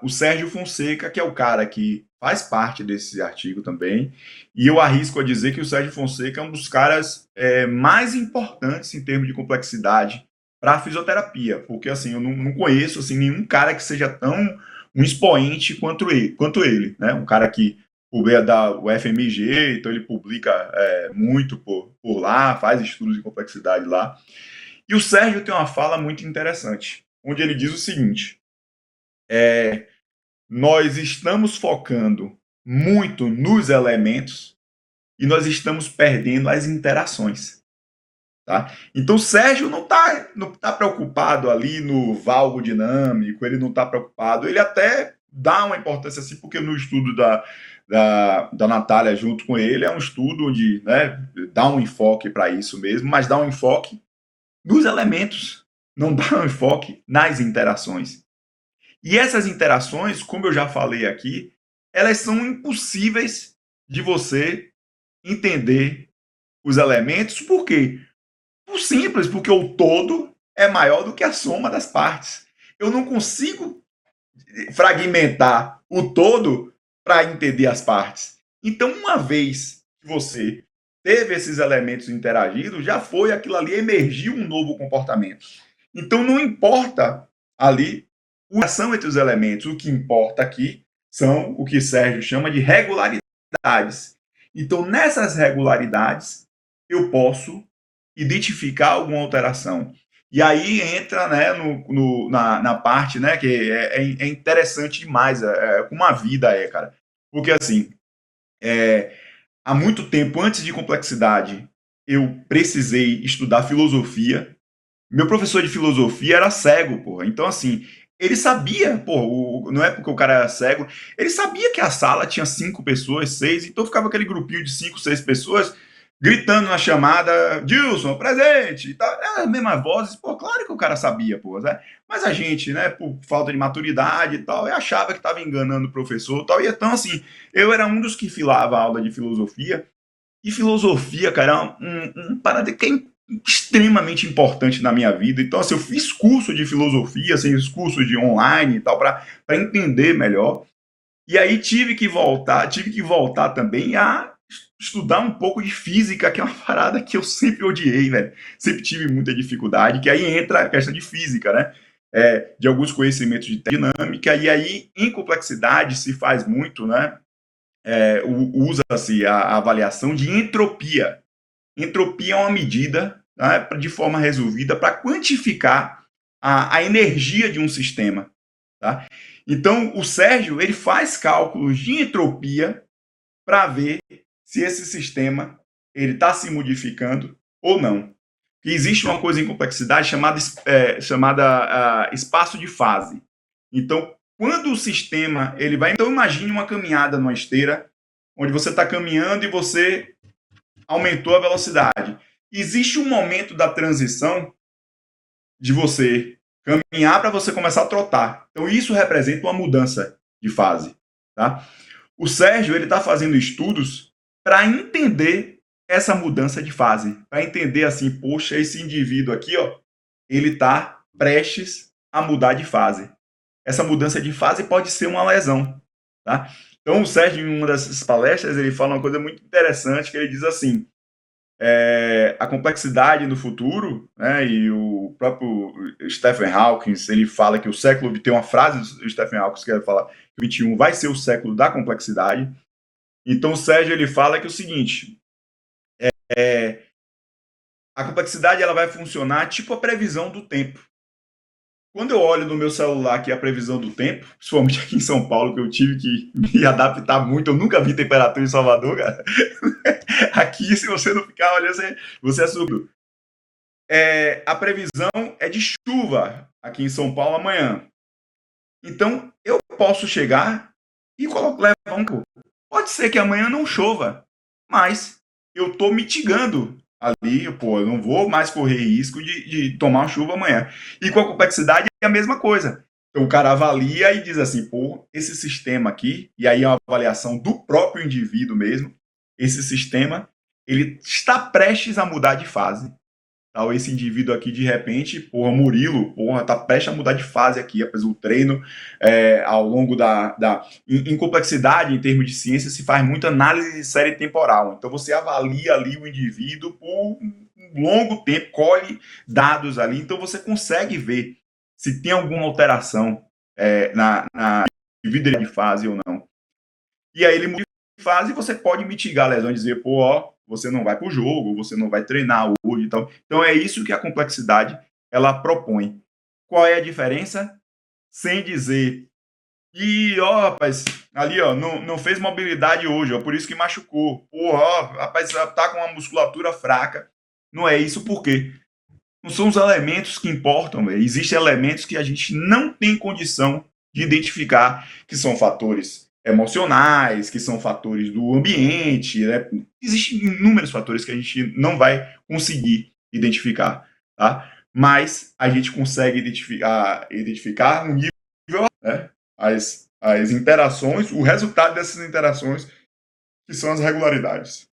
o Sérgio Fonseca, que é o cara que faz parte desse artigo também, e eu arrisco a dizer que o Sérgio Fonseca é um dos caras mais importantes em termos de complexidade para a fisioterapia, porque assim, eu não conheço assim, nenhum cara que seja tão um expoente quanto ele, né? Um cara que publica da UFMG, então ele publica muito por lá, faz estudos de complexidade lá. E o Sérgio tem uma fala muito interessante, onde ele diz o seguinte: nós estamos focando muito nos elementos e nós estamos perdendo as interações. Tá? Então o Sérgio não tá preocupado ali no valgo dinâmico, ele não está preocupado, ele até dá uma importância assim, porque no estudo da Natália junto com ele, é um estudo onde, né, dá um enfoque para isso mesmo, mas dá um enfoque nos elementos, não dá um enfoque nas interações. E essas interações, como eu já falei aqui, elas são impossíveis de você entender os elementos. Por quê? Por simples, porque o todo é maior do que a soma das partes. Eu não consigo fragmentar o todo para entender as partes. Então, uma vez que você teve esses elementos interagidos, já foi aquilo ali, emergiu um novo comportamento. Então, não importa ali a relação entre os elementos, o que importa aqui são o que Sérgio chama de regularidades. Então, nessas regularidades, eu posso identificar alguma alteração. E aí entra, né, na parte, né, que é interessante demais, como a vida cara. Porque, assim, há muito tempo, antes de complexidade, eu precisei estudar filosofia. Meu professor de filosofia era cego, porra. Então, assim, ele sabia, porra, não é porque o cara era cego, ele sabia que a sala tinha 5 pessoas, 6, então ficava aquele grupinho de 5, 6 pessoas gritando na chamada, Dilson, presente, e tal. As mesmas vozes, pô, claro que o cara sabia, pô, né? Mas a gente, né, por falta de maturidade e tal, eu achava que estava enganando o professor e tal. E então, assim, eu era um dos que filava a aula de filosofia, e filosofia, cara, é um parada que é extremamente importante na minha vida. Então, assim, eu fiz curso de filosofia, assim, fiz curso de online e tal, para entender melhor. E aí tive que voltar também a estudar um pouco de física, que é uma parada que eu sempre odiei, velho. Sempre tive muita dificuldade, que aí entra a questão de física, né? De alguns conhecimentos de dinâmica, e aí em complexidade se faz muito, né? Usa-se a avaliação de entropia. Entropia é uma medida, né, de forma resolvida para quantificar a energia de um sistema. Tá? Então, o Sérgio ele faz cálculos de entropia para ver se esse sistema ele está se modificando ou não. E existe uma coisa em complexidade chamada espaço de fase. Então, quando o sistema ele vai... Então, imagine uma caminhada numa esteira, onde você está caminhando e você aumentou a velocidade. Existe um momento da transição de você caminhar para você começar a trotar. Então, isso representa uma mudança de fase. Tá? O Sérgio ele está fazendo estudos para entender essa mudança de fase. Para entender assim, poxa, esse indivíduo aqui, ó, ele está prestes a mudar de fase. Essa mudança de fase pode ser uma lesão, tá? Então, o Sérgio, em uma dessas palestras, ele fala uma coisa muito interessante, que ele diz assim, a complexidade no futuro, né, e o próprio Stephen Hawking, ele fala que o século, tem uma frase do Stephen Hawking que ele fala que o 21 vai ser o século da complexidade. Então, o Sérgio, ele fala que é o seguinte, a complexidade ela vai funcionar tipo a previsão do tempo. Quando eu olho no meu celular aqui a previsão do tempo, principalmente aqui em São Paulo, que eu tive que me adaptar muito, eu nunca vi temperatura em Salvador, cara. Aqui, se você não ficar olhando, você é surdo. A previsão é de chuva aqui em São Paulo amanhã. Então, eu posso chegar e levar um pouco. Pode ser que amanhã não chova, mas eu estou mitigando ali, eu não vou mais correr risco de tomar chuva amanhã. E com a complexidade é a mesma coisa. Então o cara avalia e diz assim, esse sistema aqui, e aí é uma avaliação do próprio indivíduo mesmo, esse sistema, ele está prestes a mudar de fase. Tá? Esse indivíduo aqui, de repente, Murilo, tá prestes a mudar de fase aqui, apesar do treino, ao longo em complexidade, em termos de ciência, se faz muita análise de série temporal. Então, você avalia ali o indivíduo por um longo tempo, colhe dados ali, então você consegue ver se tem alguma alteração na vida de fase ou não. E aí ele muda de fase e você pode mitigar a lesão, dizer, você não vai para o jogo, você não vai treinar hoje e tal. Então é isso que a complexidade ela propõe. Qual é a diferença? Sem dizer, rapaz, ali não fez mobilidade hoje, por isso que machucou. Rapaz, tá com uma musculatura fraca. Não é isso por quê? Não são os elementos que importam, véio. Existem elementos que a gente não tem condição de identificar, que são fatores emocionais, que são fatores do ambiente, né? Existem inúmeros fatores que a gente não vai conseguir identificar, tá? Mas a gente consegue identificar um nível, né? As interações, o resultado dessas interações, que são as regularidades.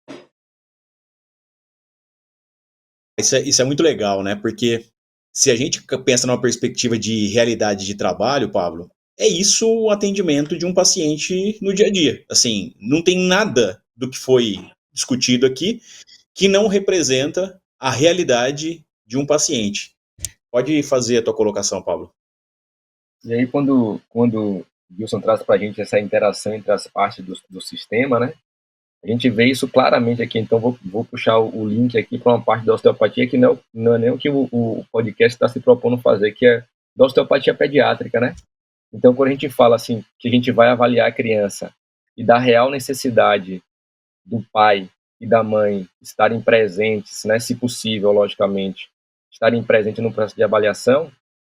Isso é muito legal, né? Porque se a gente pensa numa perspectiva de realidade de trabalho, Pablo, é isso o atendimento de um paciente no dia a dia. Assim, não tem nada do que foi discutido aqui que não representa a realidade de um paciente. Pode fazer a tua colocação, Pablo. E aí, quando o Wilson traz para a gente essa interação entre as partes do sistema, né? A gente vê isso claramente aqui, então vou puxar o link aqui para uma parte da osteopatia que não é nem o que o podcast está se propondo fazer, que é da osteopatia pediátrica, né? Então, quando a gente fala assim, que a gente vai avaliar a criança e da real necessidade do pai e da mãe estarem presentes, né, se possível, logicamente, estarem presentes no processo de avaliação,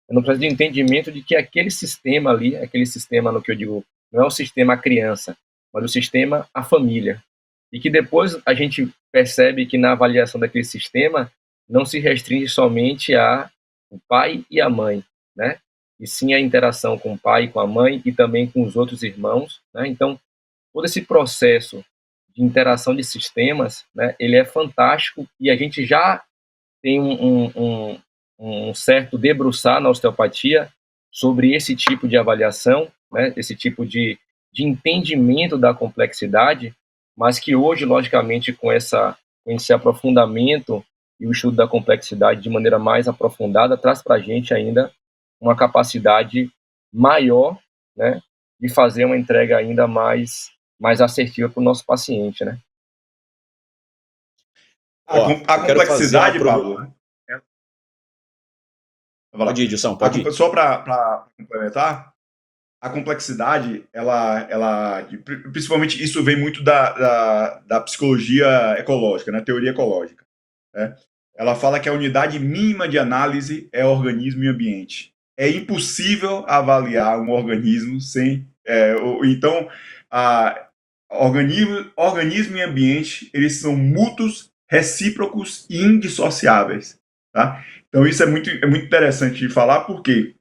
no processo de entendimento de que aquele sistema ali, aquele sistema no que eu digo, não é o sistema a criança, mas o sistema a família. E que depois a gente percebe que na avaliação daquele sistema não se restringe somente a o pai e a mãe, né? E sim a interação com o pai, com a mãe e também com os outros irmãos, né? Então, todo esse processo de interação de sistemas, né, ele é fantástico e a gente já tem um certo debruçar na osteopatia sobre esse tipo de avaliação, né, esse tipo de entendimento da complexidade, mas que hoje, logicamente, com esse aprofundamento e o estudo da complexidade de maneira mais aprofundada, traz para a gente ainda uma capacidade maior, né, de fazer uma entrega ainda mais assertiva para o nosso paciente, né? A complexidade, Pablo... Pode ir, Gilson, pode ir. Só para complementar, a complexidade, principalmente isso vem muito da psicologia ecológica, né, teoria ecológica, né? Ela fala que a unidade mínima de análise é organismo e ambiente. É impossível avaliar um organismo sem... Então, organismo e ambiente, eles são mútuos, recíprocos e indissociáveis, tá? Então, isso é muito interessante de falar, porque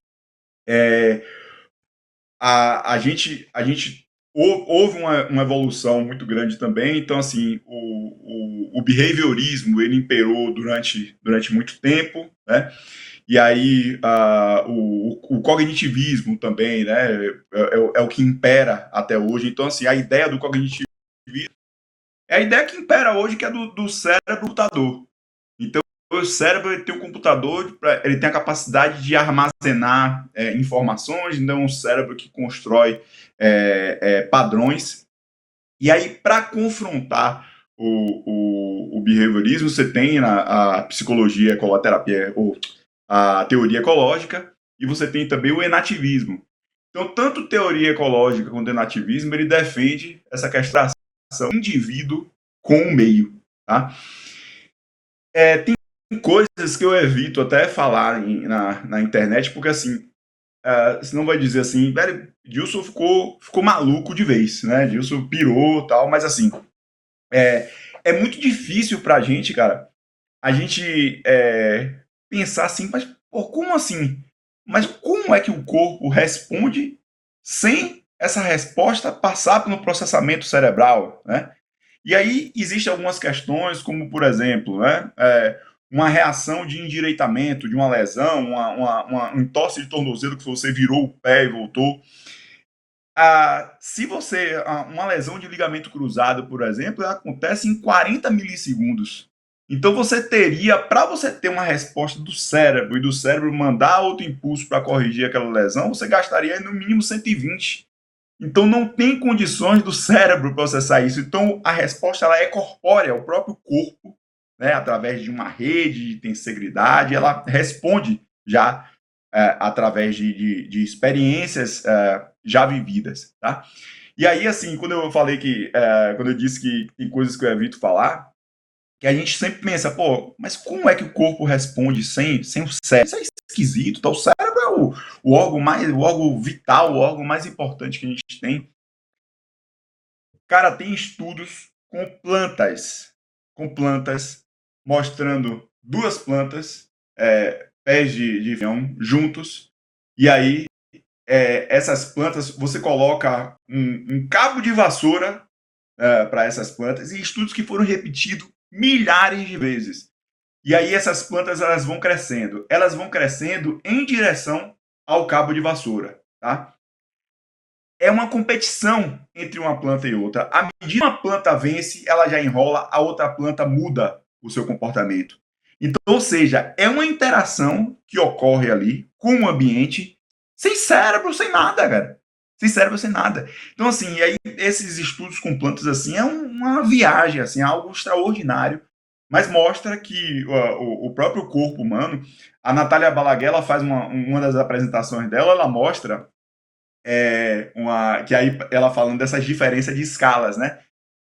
a gente houve uma evolução muito grande também. Então, assim, o behaviorismo, ele imperou durante muito tempo, né? E aí o cognitivismo também, né, é o que impera até hoje. Então, assim, a ideia do cognitivismo é a ideia que impera hoje, que é do cérebro-computador. Então, o cérebro ele tem um computador, ele tem a capacidade de armazenar informações, então é um cérebro que constrói padrões. E aí, para confrontar o behaviorismo, você tem a psicologia, a ecoloterapia, ou a teoria ecológica, e você tem também o enativismo. Então, tanto teoria ecológica quanto enativismo, ele defende essa questão do indivíduo com o meio. Tá? Tem coisas que eu evito até falar na internet, porque assim, senão vai dizer assim, velho, Dilson ficou maluco de vez, né? Dilson pirou e tal, mas assim, é muito difícil pra gente, cara, a gente pensar assim, mas pô, como assim? Mas como é que o corpo responde sem essa resposta passar pelo processamento cerebral, né? E aí existem algumas questões, como por exemplo, né, uma reação de endireitamento, de uma lesão, uma entorse de tornozelo que você virou o pé e voltou. Se você. Uma lesão de ligamento cruzado, por exemplo, ela acontece em 40 milissegundos. Então você teria, para você ter uma resposta do cérebro e do cérebro mandar outro impulso para corrigir aquela lesão, você gastaria no mínimo 120. Então não tem condições do cérebro processar isso. Então a resposta ela é corpórea, o próprio corpo, né, através de uma rede de tensegridade, ela responde já através de experiências já vividas, tá? E aí, assim, quando eu falei quando eu disse que tem coisas que eu evito falar, que a gente sempre pensa, pô, mas como é que o corpo responde sem o cérebro? Isso é esquisito, tá? O cérebro é o órgão vital, o órgão mais importante que a gente tem. Cara, tem estudos com plantas, mostrando duas plantas, pés de feijão, juntos, e aí essas plantas, você coloca um cabo de vassoura para essas plantas, e estudos que foram repetidos milhares de vezes. E aí essas plantas elas vão crescendo em direção ao cabo de vassoura, tá? É uma competição entre uma planta e outra. À medida que uma planta vence, ela já enrola, a outra planta muda o seu comportamento. Então, ou seja, é uma interação que ocorre ali com o ambiente, sem cérebro, sem nada, cara. Sem cérebro, sem nada. Então, assim, e aí esses estudos com plantas assim é uma viagem, assim, algo extraordinário, mas mostra que o próprio corpo humano, a Natália Balaguer, ela faz uma das apresentações dela, ela mostra que aí ela falando dessas diferenças de escalas, né?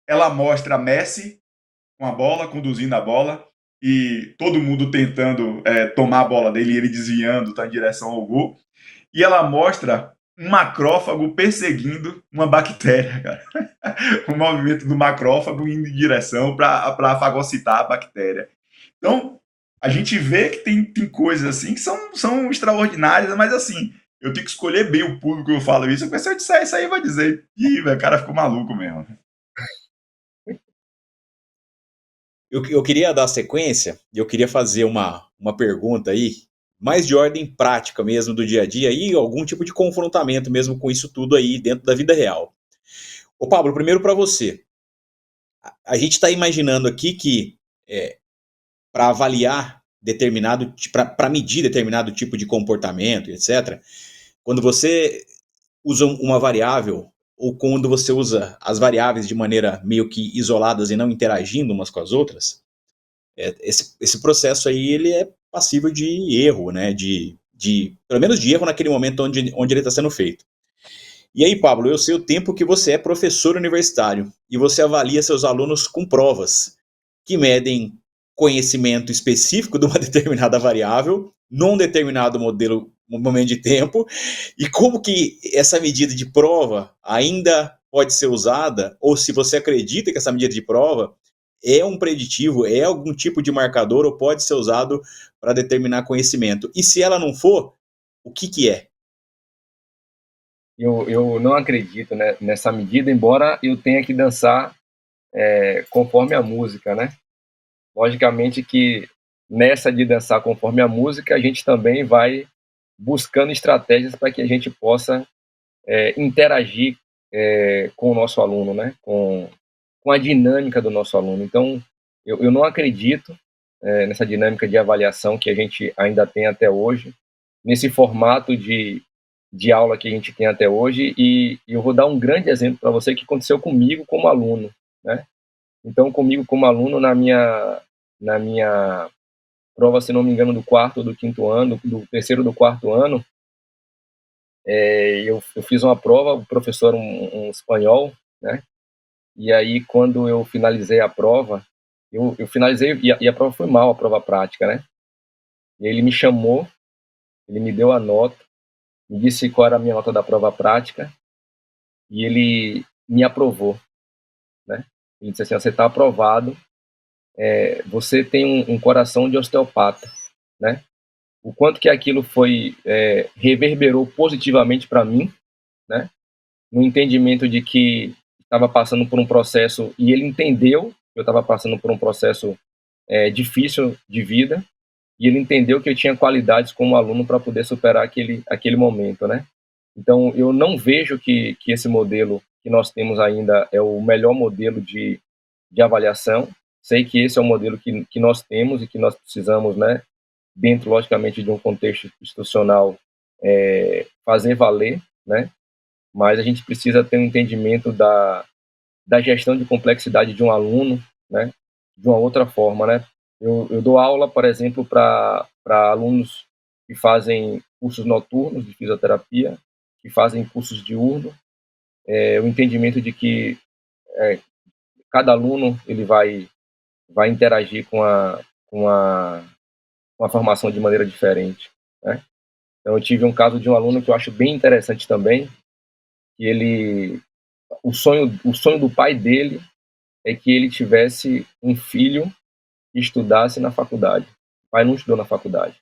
Ela mostra Messi com a bola, conduzindo a bola, e todo mundo tentando tomar a bola dele e ele desviando, tá em direção ao gol. E ela mostra um macrófago perseguindo uma bactéria, cara. O movimento do macrófago indo em direção para fagocitar a bactéria. Então, a gente vê que tem coisas assim que são extraordinárias, mas assim, eu tenho que escolher bem o público que eu falo isso, porque se eu disser isso aí, vai dizer, ih, velho, o cara ficou maluco mesmo. Eu queria dar sequência, e eu queria fazer uma pergunta aí, mais de ordem prática mesmo do dia a dia, e algum tipo de confrontamento mesmo com isso tudo aí dentro da vida real. Ô Pablo, primeiro para você. A gente está imaginando aqui que para avaliar para medir determinado tipo de comportamento, etc., quando você usa uma variável, ou quando você usa as variáveis de maneira meio que isoladas e não interagindo umas com as outras, esse processo aí ele é passível de erro, né? Pelo menos de erro naquele momento onde ele está sendo feito. E aí, Pablo, eu sei o tempo que você é professor universitário e você avalia seus alunos com provas que medem conhecimento específico de uma determinada variável num determinado momento de tempo, e como que essa medida de prova ainda pode ser usada, ou se você acredita que essa medida de prova é um preditivo, é algum tipo de marcador, ou pode ser usado para determinar conhecimento. E se ela não for, o que é? Eu não acredito, né, nessa medida, embora eu tenha que dançar conforme a música, né? Logicamente que nessa de dançar conforme a música, a gente também vai buscando estratégias para que a gente possa interagir com o nosso aluno, né? Com a dinâmica do nosso aluno. Então, eu não acredito nessa dinâmica de avaliação que a gente ainda tem até hoje, nesse formato de aula que a gente tem até hoje, e eu vou dar um grande exemplo para você que aconteceu comigo como aluno, né? Então, comigo como aluno, na minha prova, se não me engano, do quarto ou do quinto ano, do terceiro ou do quarto ano, eu fiz uma prova, o professor, um espanhol, né? E aí, quando eu finalizei a prova, eu finalizei, e a prova foi mal, a prova prática, né? E ele me chamou, ele me deu a nota, me disse qual era a minha nota da prova prática, e ele me aprovou, né? Ele disse assim: você está aprovado, você tem um coração de osteopata, né? O quanto que aquilo reverberou positivamente para mim, né? No entendimento de que estava passando por um processo, e ele entendeu que eu estava passando por um processo difícil de vida, e ele entendeu que eu tinha qualidades como aluno para poder superar aquele momento, né? Então, eu não vejo que esse modelo que nós temos ainda é o melhor modelo de avaliação. Sei que esse é o modelo que nós temos e que nós precisamos, né, dentro, logicamente, de um contexto institucional, fazer valer, né? Mas a gente precisa ter um entendimento da gestão de complexidade de um aluno, né, de uma outra forma, né? Eu dou aula, por exemplo, para alunos que fazem cursos noturnos de fisioterapia, que fazem cursos diurnos, o entendimento de que cada aluno ele vai interagir com a formação de maneira diferente, né? Então, eu tive um caso de um aluno que eu acho bem interessante também, que o sonho do pai dele é que ele tivesse um filho que estudasse na faculdade. O pai não estudou na faculdade.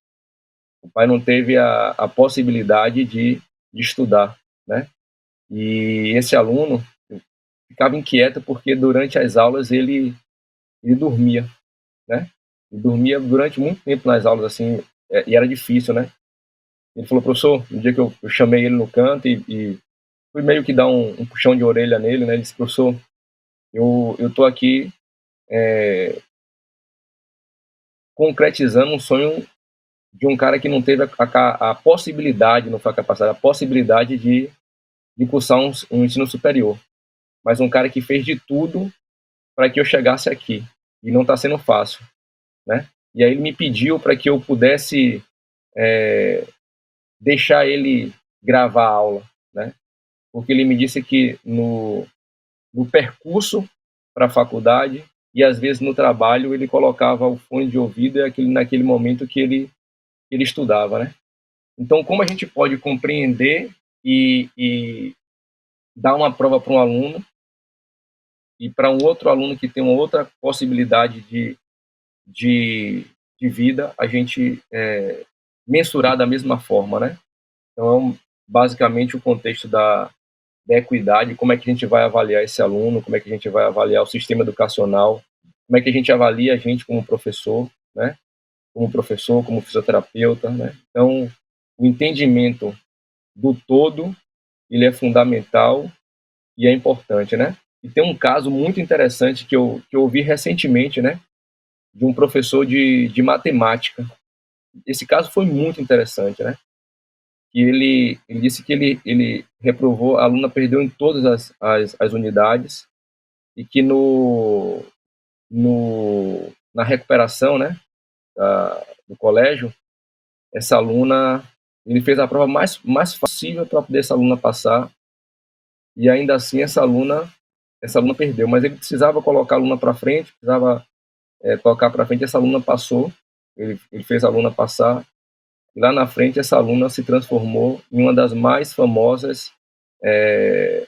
O pai não teve a possibilidade de estudar, né? E esse aluno ficava inquieto porque durante as aulas ele dormia, né? Ele dormia durante muito tempo nas aulas, assim, e era difícil, né? Ele falou: professor, no dia que eu chamei ele no canto e fui meio que dar um puxão de orelha nele, né? Ele disse: professor, eu tô aqui concretizando um sonho de um cara que não teve a possibilidade, não foi a capacidade, a possibilidade de cursar um ensino superior. Mas um cara que fez de tudo para que eu chegasse aqui. E não está sendo fácil, né? E aí ele me pediu para que eu pudesse deixar ele gravar a aula, né? Porque ele me disse que no percurso para a faculdade e às vezes no trabalho ele colocava o fone de ouvido naquele momento que ele estudava, né? Então, como a gente pode compreender e dar uma prova para um aluno e para um outro aluno que tem uma outra possibilidade de vida, a gente mensurar da mesma forma, né? Então, basicamente, o contexto da equidade, como é que a gente vai avaliar esse aluno, como é que a gente vai avaliar o sistema educacional, como é que a gente avalia a gente como professor, né? Como professor, como fisioterapeuta, né? Então, o entendimento do todo, ele é fundamental e é importante, né? E tem um caso muito interessante que eu ouvi recentemente, né? De um professor de matemática. Esse caso foi muito interessante, né? Que ele disse que ele reprovou, a aluna perdeu em todas as unidades e que na recuperação, né, do colégio, essa aluna, ele fez a prova mais possível para poder essa aluna passar e ainda assim essa aluna perdeu, mas ele precisava colocar a aluna para frente, precisava tocar para frente, essa aluna passou, ele fez a aluna passar. Lá na frente, essa aluna se transformou em uma das mais famosas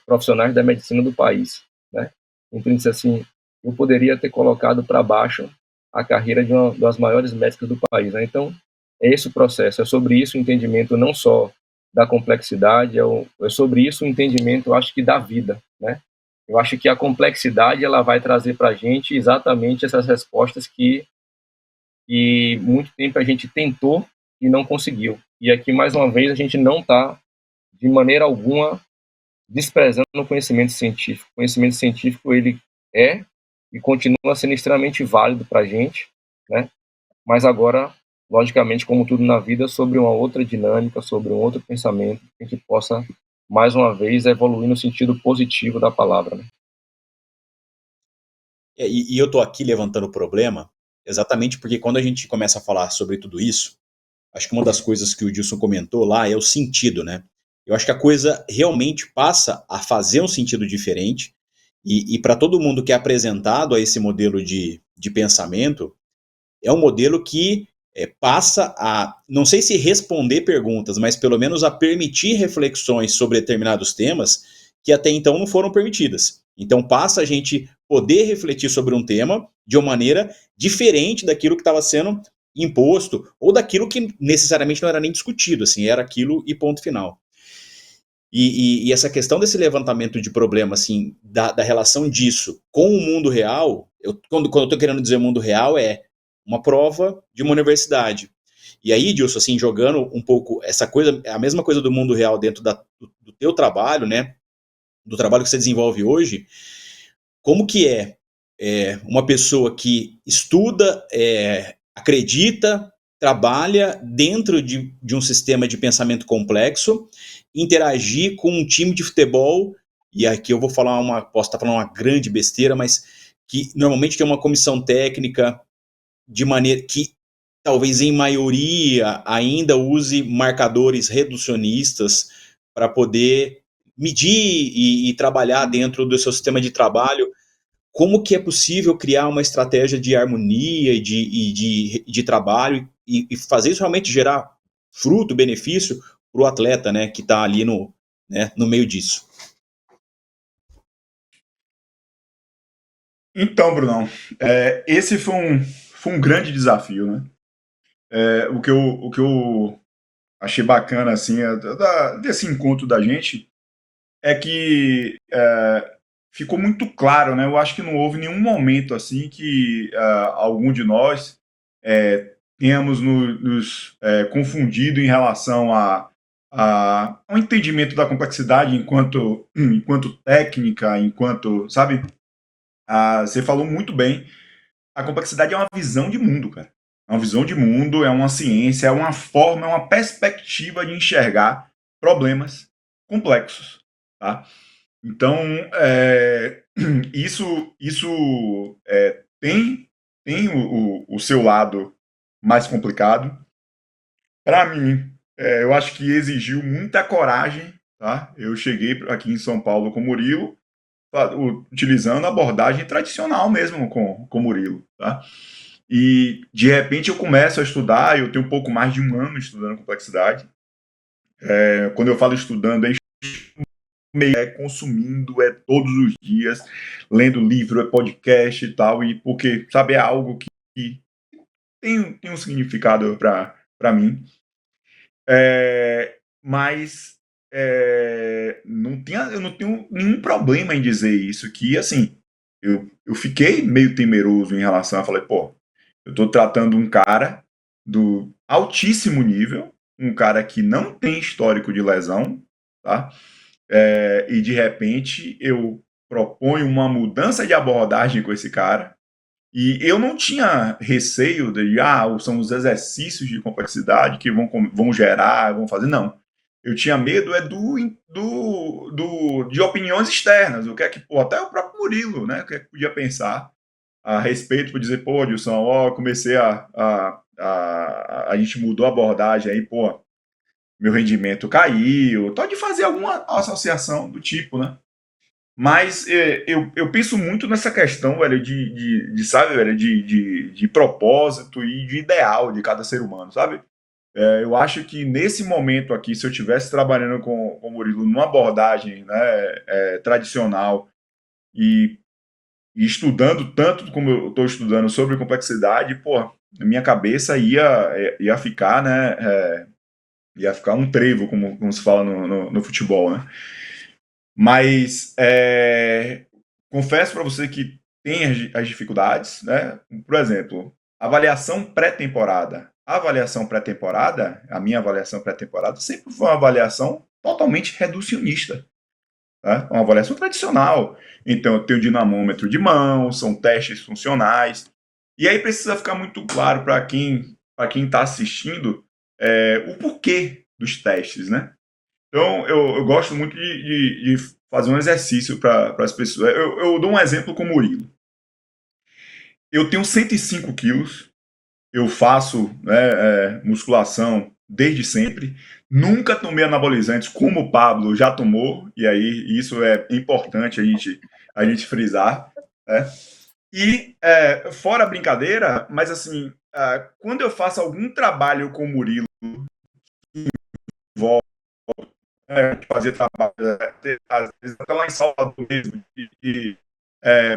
profissionais da medicina do país, né? Então, ele disse assim: eu poderia ter colocado para baixo a carreira de uma das maiores médicas do país, né? Então, é esse o processo, é sobre isso o entendimento não só da complexidade, é sobre isso o entendimento, eu acho que da vida, né? Eu acho que a complexidade ela vai trazer para a gente exatamente essas respostas que e muito tempo a gente tentou e não conseguiu. E aqui, mais uma vez, a gente não está, de maneira alguma, desprezando o conhecimento científico. O conhecimento científico, ele é e continua sendo extremamente válido para a gente, né? Mas agora, logicamente, como tudo na vida, sobre uma outra dinâmica, sobre um outro pensamento, que a gente possa, mais uma vez, evoluir no sentido positivo da palavra, né? E eu estou aqui levantando o problema exatamente porque quando a gente começa a falar sobre tudo isso, acho que uma das coisas que o Dilson comentou lá é o sentido, né? Eu acho que a coisa realmente passa a fazer um sentido diferente, e para todo mundo que é apresentado a esse modelo de pensamento, é um modelo que passa a, não sei se responder perguntas, mas pelo menos a permitir reflexões sobre determinados temas que até então não foram permitidas. Então passa a gente poder refletir sobre um tema de uma maneira diferente daquilo que estava sendo imposto ou daquilo que necessariamente não era nem discutido, assim, era aquilo e ponto final. E essa questão desse levantamento de problema, assim, da relação disso com o mundo real, quando eu estou querendo dizer mundo real, é uma prova de uma universidade. E aí, Dilson, assim, jogando um pouco essa coisa, a mesma coisa do mundo real dentro do teu trabalho, né, do trabalho que você desenvolve hoje, como que uma pessoa que estuda, acredita, trabalha dentro de um sistema de pensamento complexo, interagir com um time de futebol, e aqui eu vou falar posso estar falando uma grande besteira, mas que normalmente tem uma comissão técnica de maneira que talvez em maioria ainda use marcadores reducionistas para poder medir e trabalhar dentro do seu sistema de trabalho. Como que é possível criar uma estratégia de harmonia de trabalho e fazer isso realmente gerar fruto, benefício para o atleta, né, que está ali no meio disso? Então, Brunão, esse foi um grande desafio, né? O que eu achei bacana, assim, desse encontro da gente, é que ficou muito claro, né? Eu acho que não houve nenhum momento, assim, que algum de nós tenhamos nos confundido em relação ao entendimento da complexidade enquanto técnica, sabe? Você falou muito bem. A complexidade é uma visão de mundo, cara. É uma visão de mundo, é uma ciência, é uma forma, é uma perspectiva de enxergar problemas complexos, tá? Então, isso tem o seu lado mais complicado. Para mim, eu acho que exigiu muita coragem, tá? Eu cheguei aqui em São Paulo com o Murilo, utilizando a abordagem tradicional mesmo com o Murilo, tá? E de repente eu começo a estudar, eu tenho um pouco mais de um ano estudando complexidade. Quando eu falo estudando, consumindo, todos os dias, lendo livro, podcast e tal, e porque, sabe, é algo que tem um significado para mim. Mas eu não tenho nenhum problema em dizer isso, que assim, eu fiquei meio temeroso em relação a, falei, pô, eu estou tratando um cara do altíssimo nível, um cara que não tem histórico de lesão, tá? E de repente eu proponho uma mudança de abordagem com esse cara, e eu não tinha receio são os exercícios de complexidade que vão gerar, vão fazer, não. Eu tinha medo de opiniões externas, o que é que, pô, até o próprio Murilo, né, o que é que podia pensar a respeito, por dizer, pô, Dilson, comecei a gente mudou a abordagem aí, pô, meu rendimento caiu, pode fazer alguma associação do tipo, né? Mas eu penso muito nessa questão, velho, sabe, velho, de propósito e de ideal de cada ser humano, sabe? Eu acho que nesse momento aqui, se eu estivesse trabalhando com o Murilo numa abordagem, né, tradicional e estudando tanto como eu estou estudando sobre complexidade, pô, a minha cabeça ia ficar, né, ia ficar um trevo, como se fala no futebol, né? Mas confesso para você que tem as dificuldades, né? Por exemplo, avaliação pré-temporada. A avaliação pré-temporada, a minha avaliação pré-temporada, sempre foi uma avaliação totalmente reducionista. Tá? Uma avaliação tradicional. Então, eu tenho dinamômetro de mão, são testes funcionais. E aí precisa ficar muito claro para quem está assistindo o porquê dos testes, né? Então, eu gosto muito de fazer um exercício para as pessoas. Eu dou um exemplo com o Murilo. Eu tenho 105 quilos, eu faço musculação desde sempre, nunca tomei anabolizantes como o Pablo já tomou, e aí isso é importante a gente frisar, né? E, fora a brincadeira, mas assim, quando eu faço algum trabalho com o Murilo, volto, fazer trabalho, às vezes até lá em Salvador mesmo,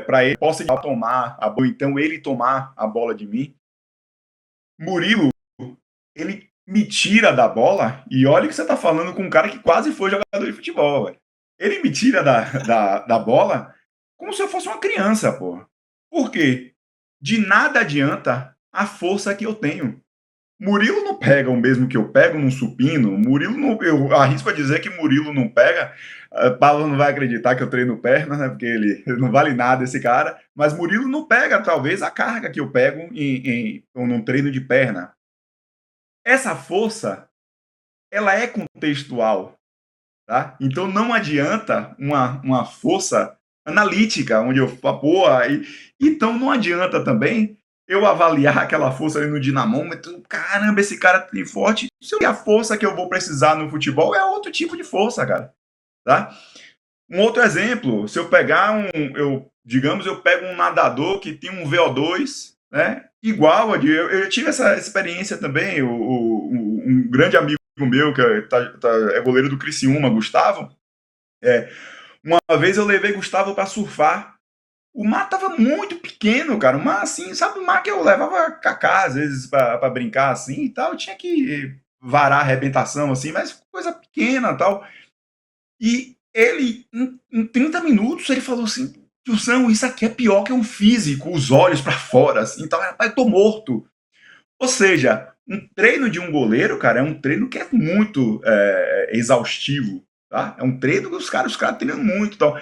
para ele possa tomar a bola, então ele tomar a bola de mim, Murilo, ele me tira da bola, e olha que você tá falando com um cara que quase foi jogador de futebol, velho. Ele me tira da bola como se eu fosse uma criança, pô. Por quê? De nada adianta a força que eu tenho. Murilo não pega o mesmo que eu pego num supino. Murilo não, eu arrisco a dizer que Murilo não pega. Paulo não vai acreditar que eu treino perna, né? Porque ele não vale nada esse cara. Mas Murilo não pega, talvez, a carga que eu pego num treino de perna. Essa força, ela é contextual, tá? Então não adianta uma força analítica, onde eu falo, então não adianta também eu avaliar aquela força ali no dinamômetro, caramba, esse cara tem forte, se a força que eu vou precisar no futebol é outro tipo de força, cara, tá? Um outro exemplo, se eu pegar digamos, eu pego um nadador que tem um VO2, né, igual a eu tive essa experiência também, um grande amigo meu, que é goleiro do Criciúma, Gustavo, uma vez eu levei Gustavo para surfar. O mar tava muito pequeno, cara. O mar, assim, sabe, o mar que eu levava Cacá, às vezes, para brincar, assim, e tal. Eu tinha que varar a arrebentação, assim, mas coisa pequena e tal. E ele, em 30 minutos, ele falou assim, Jussão, isso aqui é pior que um físico, os olhos para fora, assim, e tal. Rapaz, eu tô morto. Ou seja, um treino de um goleiro, cara, é um treino que é muito exaustivo, tá? É um treino que os caras treinam muito, então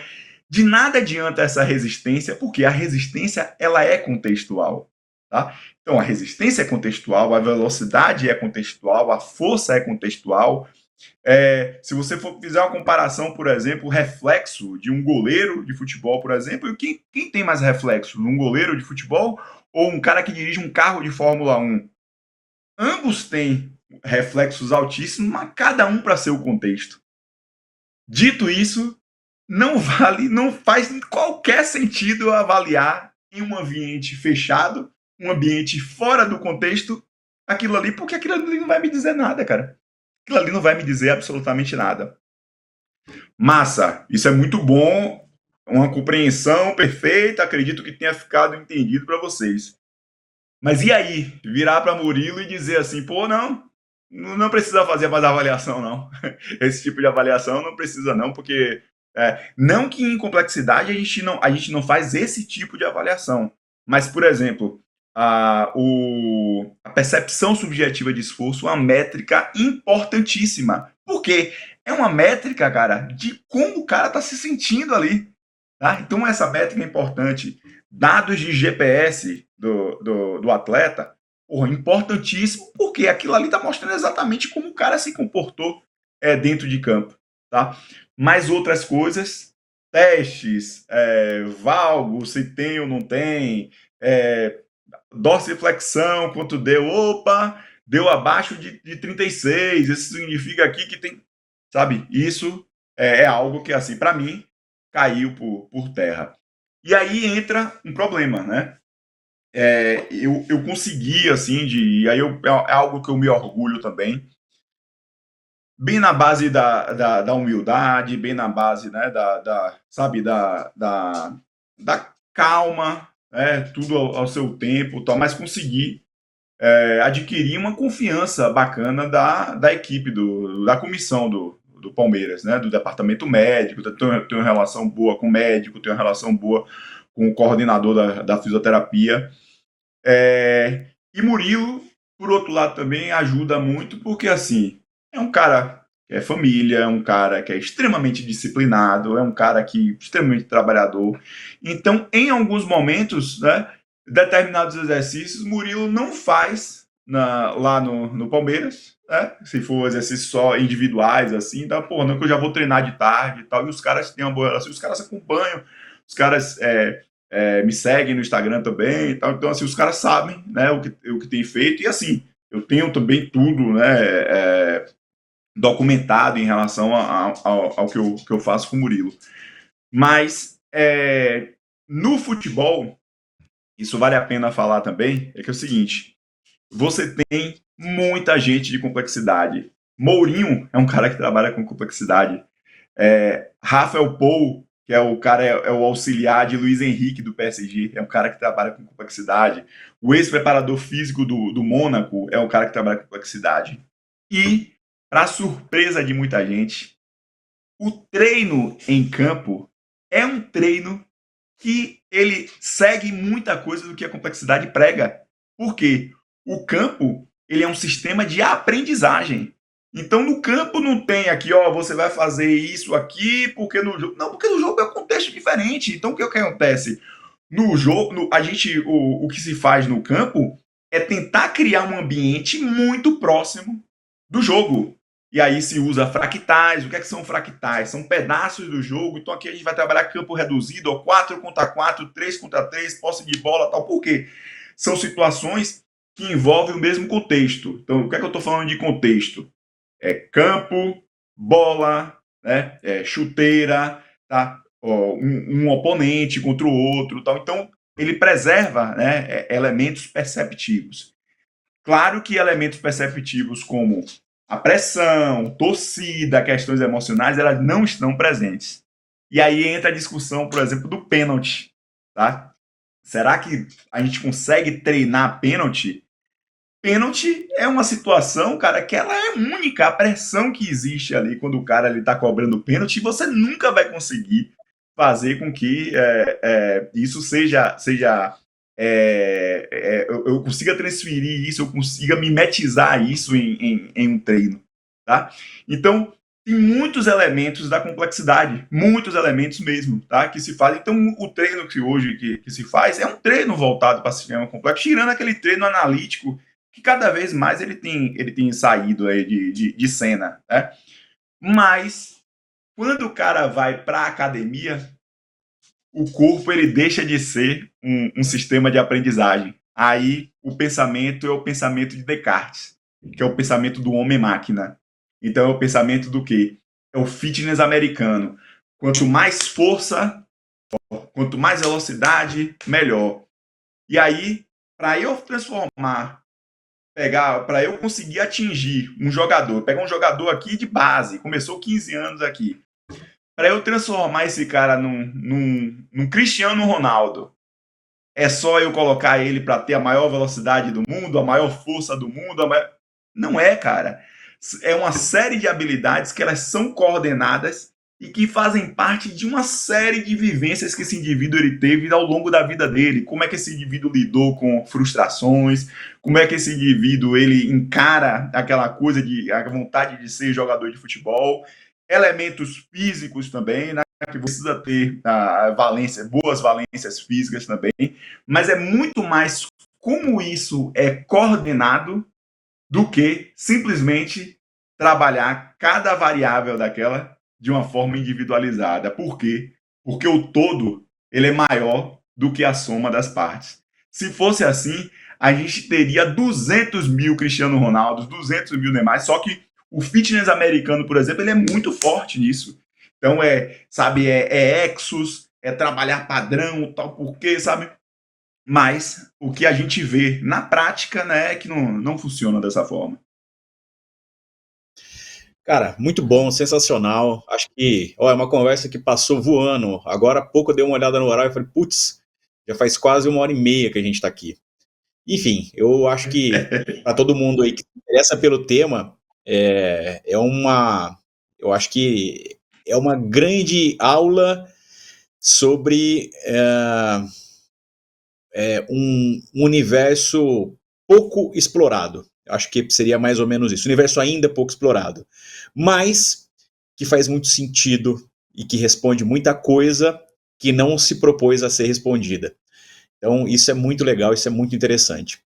de nada adianta essa resistência, porque a resistência ela é contextual, tá? Então a resistência é contextual, a velocidade é contextual, a força é contextual. Se você for fizer uma comparação, por exemplo, o reflexo de um goleiro de futebol, por exemplo, quem tem mais reflexo? Um goleiro de futebol ou um cara que dirige um carro de Fórmula 1? Ambos têm reflexos altíssimos, mas cada um para seu contexto. Dito isso, não faz qualquer sentido avaliar em um ambiente fechado, um ambiente fora do contexto, aquilo ali, porque aquilo ali não vai me dizer nada, cara. Aquilo ali não vai me dizer absolutamente nada. Massa, isso é muito bom, uma compreensão perfeita, acredito que tenha ficado entendido para vocês. Mas e aí? Virar para Murilo e dizer assim, pô, não precisa fazer mais avaliação, não. Esse tipo de avaliação não precisa, não, porque não que em complexidade a gente não faz esse tipo de avaliação. Mas, por exemplo, a percepção subjetiva de esforço é uma métrica importantíssima. Por quê? É uma métrica, cara, de como o cara está se sentindo ali. Tá? Então, essa métrica é importante. Dados de GPS do atleta, importantíssimo, porque aquilo ali está mostrando exatamente como o cara se comportou dentro de campo. Tá? Mais outras coisas, testes, valgo, se tem ou não tem, dorsiflexão, quanto deu, deu abaixo de 36, isso significa aqui que tem, sabe, isso é algo que, assim, para mim, caiu por terra. E aí entra um problema, né? Eu consegui, assim, e aí é algo que eu me orgulho também, bem na base da humildade, bem na base, né, sabe, da calma, tudo ao seu tempo, tal, mas consegui adquirir uma confiança bacana da equipe, da comissão do Palmeiras, né, do departamento médico. Tenho uma relação boa com o médico, tenho uma relação boa com o coordenador da fisioterapia. E Murilo, por outro lado, também ajuda muito, porque assim, é um cara que é família, é um cara que é extremamente disciplinado, é um cara que é extremamente trabalhador. Então, em alguns momentos, né, determinados exercícios, Murilo não faz lá no Palmeiras, né? Se for exercícios só individuais, assim, então, pô, não que eu já vou treinar de tarde e tal, e os caras têm uma boa relação, os caras acompanham, os caras me seguem no Instagram também e tal. Então, assim, os caras sabem, né, o que tem feito. E, assim, eu tenho também tudo, né, documentado em relação ao que eu faço com o Murilo. Mas, no futebol, isso vale a pena falar também, é que é o seguinte, você tem muita gente de complexidade. Mourinho é um cara que trabalha com complexidade. Rafael Pou, que é o cara, é o auxiliar de Luiz Henrique do PSG, é um cara que trabalha com complexidade. O ex-preparador físico do Mônaco é um cara que trabalha com complexidade. E, para surpresa de muita gente, o treino em campo é um treino que ele segue muita coisa do que a complexidade prega. Por quê? O campo, ele é um sistema de aprendizagem. Então, no campo não tem aqui, ó, você vai fazer isso aqui, porque no jogo. Não, porque no jogo é um contexto diferente. Então, o que acontece? No jogo, o que se faz no campo é tentar criar um ambiente muito próximo do jogo. E aí se usa fractais. O que são fractais? São pedaços do jogo. Então aqui a gente vai trabalhar campo reduzido, ó, 4 contra 4, 3 contra 3, posse de bola, tal. Por quê? São situações que envolvem o mesmo contexto. Então, o que eu estou falando de contexto? É campo, bola, né? Chuteira, tá? Um oponente contra o outro, tal. Então, ele preserva, né, elementos perceptivos. Claro que elementos perceptivos como a pressão, torcida, questões emocionais, elas não estão presentes. E aí entra a discussão, por exemplo, do pênalti, tá? Será que a gente consegue treinar pênalti? Pênalti é uma situação, cara, que ela é única. A pressão que existe ali quando o cara está cobrando pênalti, você nunca vai conseguir fazer com que isso seja eu consiga transferir isso, eu consiga mimetizar isso em um treino, tá? Então, tem muitos elementos da complexidade, muitos elementos mesmo, tá? Que se fazem. Então, o treino que hoje que se faz é um treino voltado para sistema complexo, tirando aquele treino analítico que cada vez mais ele tem saído aí de cena, né? Mas, quando o cara vai para a academia, o corpo ele deixa de ser um sistema de aprendizagem. Aí o pensamento é o pensamento de Descartes, que é o pensamento do homem-máquina. Então é o pensamento do quê? É o fitness americano. Quanto mais força, quanto mais velocidade, melhor. E aí, para eu transformar, para eu conseguir atingir um jogador, pegar um jogador aqui de base, começou 15 anos aqui, para eu transformar esse cara num Cristiano Ronaldo, é só eu colocar ele para ter a maior velocidade do mundo, a maior força do mundo? Não é, cara. É uma série de habilidades que elas são coordenadas e que fazem parte de uma série de vivências que esse indivíduo ele teve ao longo da vida dele. Como é que esse indivíduo lidou com frustrações, como é que esse indivíduo ele encara aquela coisa a vontade de ser jogador de futebol, elementos físicos também, né? Que precisa ter boas valências físicas também, mas é muito mais como isso é coordenado do que simplesmente trabalhar cada variável daquela de uma forma individualizada. Por quê? Porque o todo ele é maior do que a soma das partes. Se fosse assim, a gente teria 200 mil Cristiano Ronaldo, 200 mil Neymar, só que o fitness americano, por exemplo, ele é muito forte nisso. Então, exos, é trabalhar padrão, tal, porque, sabe? Mas o que a gente vê na prática, né, é que não funciona dessa forma. Cara, muito bom, sensacional. Acho que é uma conversa que passou voando. Agora há pouco eu dei uma olhada no horário e falei, putz, já faz quase 1h30 que a gente está aqui. Enfim, eu acho que para todo mundo aí que se interessa pelo tema, eu acho que é uma grande aula sobre um universo pouco explorado. Eu acho que seria mais ou menos isso. O universo ainda é pouco explorado, mas que faz muito sentido e que responde muita coisa que não se propôs a ser respondida. Então, isso é muito legal, isso é muito interessante.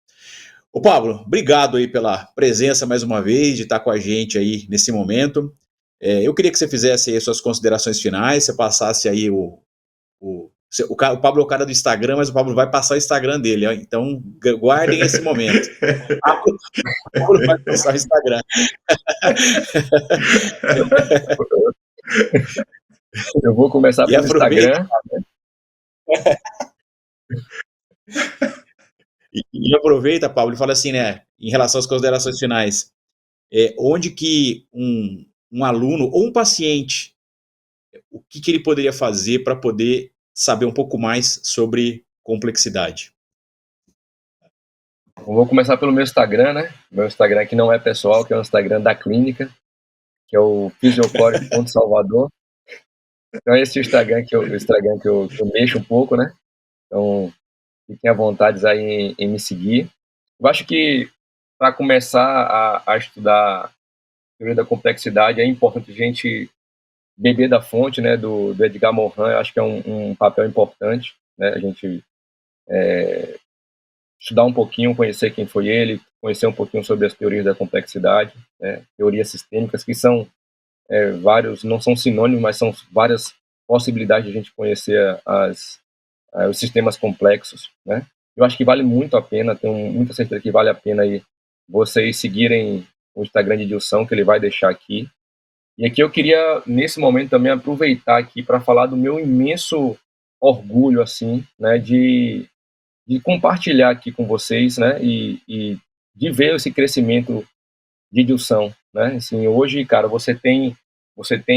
Ô Pablo, obrigado aí pela presença mais uma vez, de estar com a gente aí nesse momento. Eu queria que você fizesse aí as suas considerações finais, você passasse aí o Pablo é o cara do Instagram, mas o Pablo vai passar o Instagram dele, ó, então guardem esse momento. O Pablo vai passar o Instagram. Eu vou começar E pelo aproveita, Instagram. e aproveita, Pablo, e fala assim, né, em relação às considerações finais, onde que um aluno ou um paciente, o que ele poderia fazer para poder saber um pouco mais sobre complexidade? Eu vou começar pelo meu Instagram, né? Meu Instagram que não é pessoal, que é o Instagram da clínica, que é o fisiocore.salvador. Então esse é o Instagram que eu mexo um pouco, né? Então fiquem à vontade aí em me seguir. Eu acho que para começar a estudar teoria da complexidade é importante a gente beber da fonte, né? Do Edgar Morin. Eu acho que é um papel importante, né? A gente estudar um pouquinho, conhecer quem foi ele, conhecer um pouquinho sobre as teorias da complexidade, né? Teorias sistêmicas que são vários, não são sinônimos, mas são várias possibilidades de a gente conhecer os sistemas complexos, né? Eu acho que vale muito a pena, tenho muita certeza que vale a pena aí vocês seguirem o Instagram de Dilson, que ele vai deixar aqui. E aqui eu queria, nesse momento, também aproveitar aqui para falar do meu imenso orgulho, assim, né, de compartilhar aqui com vocês, né, e de ver esse crescimento de Dilson, né? Assim, hoje, cara, você tem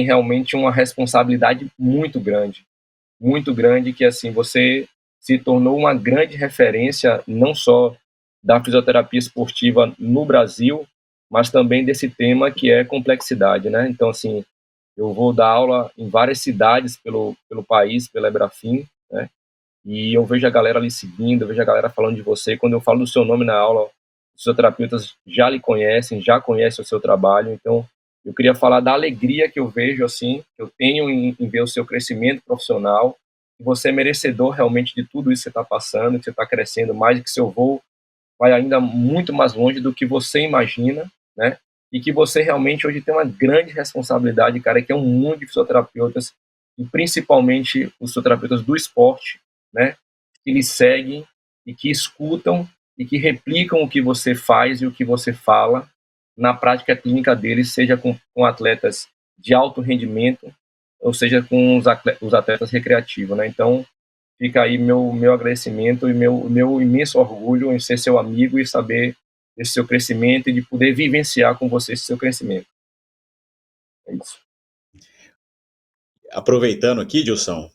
realmente uma responsabilidade muito grande que assim você se tornou uma grande referência não só da fisioterapia esportiva no Brasil, mas também desse tema que é complexidade, né? Então assim, eu vou dar aula em várias cidades pelo país, pela Ebrafim, né? E eu vejo a galera ali seguindo, eu vejo a galera falando de você. Quando eu falo do seu nome na aula, os fisioterapeutas já lhe conhecem, já conhecem o seu trabalho. Então, eu queria falar da alegria que eu vejo, assim, que eu tenho em ver o seu crescimento profissional. Que você é merecedor realmente de tudo isso que você está passando, que você está crescendo mais e que seu voo vai ainda muito mais longe do que você imagina, né? E que você realmente hoje tem uma grande responsabilidade, cara, que é um mundo de fisioterapeutas, e principalmente os fisioterapeutas do esporte, né? Que lhe seguem e que escutam e que replicam o que você faz e o que você fala na prática clínica deles, seja com atletas de alto rendimento, ou seja com os atletas recreativos, né? Então, fica aí meu agradecimento e meu imenso orgulho em ser seu amigo e saber desse seu crescimento e de poder vivenciar com você esse seu crescimento. É isso. Aproveitando aqui, Dilson,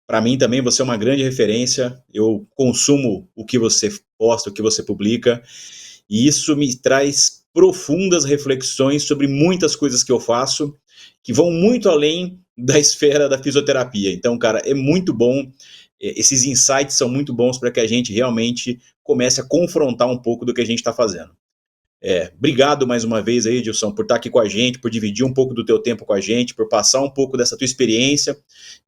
para mim também você é uma grande referência. Eu consumo o que você posta, o que você publica, e isso me traz profundas reflexões sobre muitas coisas que eu faço, que vão muito além da esfera da fisioterapia. Então, cara, é muito bom. Esses insights são muito bons para que a gente realmente comece a confrontar um pouco do que a gente está fazendo. Obrigado mais uma vez aí, Edilson, por estar aqui com a gente, por dividir um pouco do teu tempo com a gente, por passar um pouco dessa tua experiência.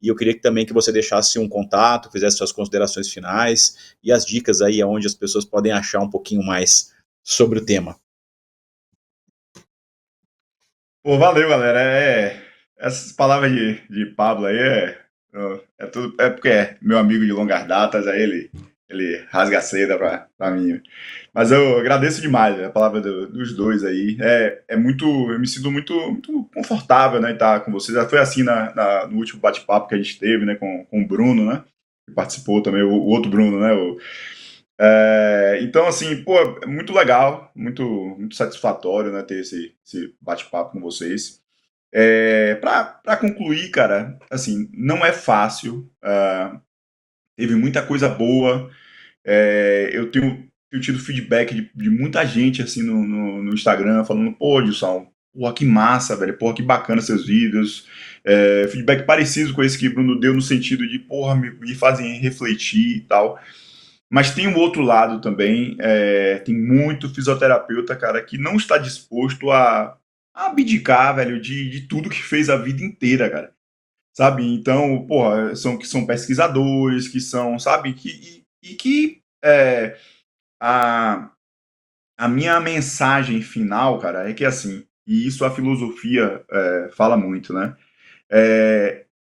E eu queria também que você deixasse um contato, fizesse suas considerações finais e as dicas aí onde as pessoas podem achar um pouquinho mais sobre o tema. Pô, valeu, galera. Essas palavras de Pablo aí tudo, porque é meu amigo de longas datas, aí ele rasga a seda pra mim. Mas eu agradeço demais a palavra dos dois aí. Eu me sinto muito confortável, né, em estar com vocês. Já foi assim no último bate-papo que a gente teve, né, com o Bruno, né, que participou também, o outro Bruno, né, então, assim, pô, é muito legal, muito satisfatório, né, ter esse bate-papo com vocês. Para concluir, cara, assim, não é fácil, teve muita coisa boa, eu tenho tido feedback de muita gente, assim, no Instagram, falando, pô, Dilson, porra, que massa, velho, porra, que bacana seus vídeos, feedback parecido com esse que o Bruno deu, no sentido de, porra, me fazem refletir e tal. Mas tem um outro lado também, tem muito fisioterapeuta, cara, que não está disposto a abdicar, velho, de tudo que fez a vida inteira, cara. Sabe? Então, porra, são pesquisadores, que são, sabe? A, a minha mensagem final, cara, é que assim, e isso a filosofia fala muito, né?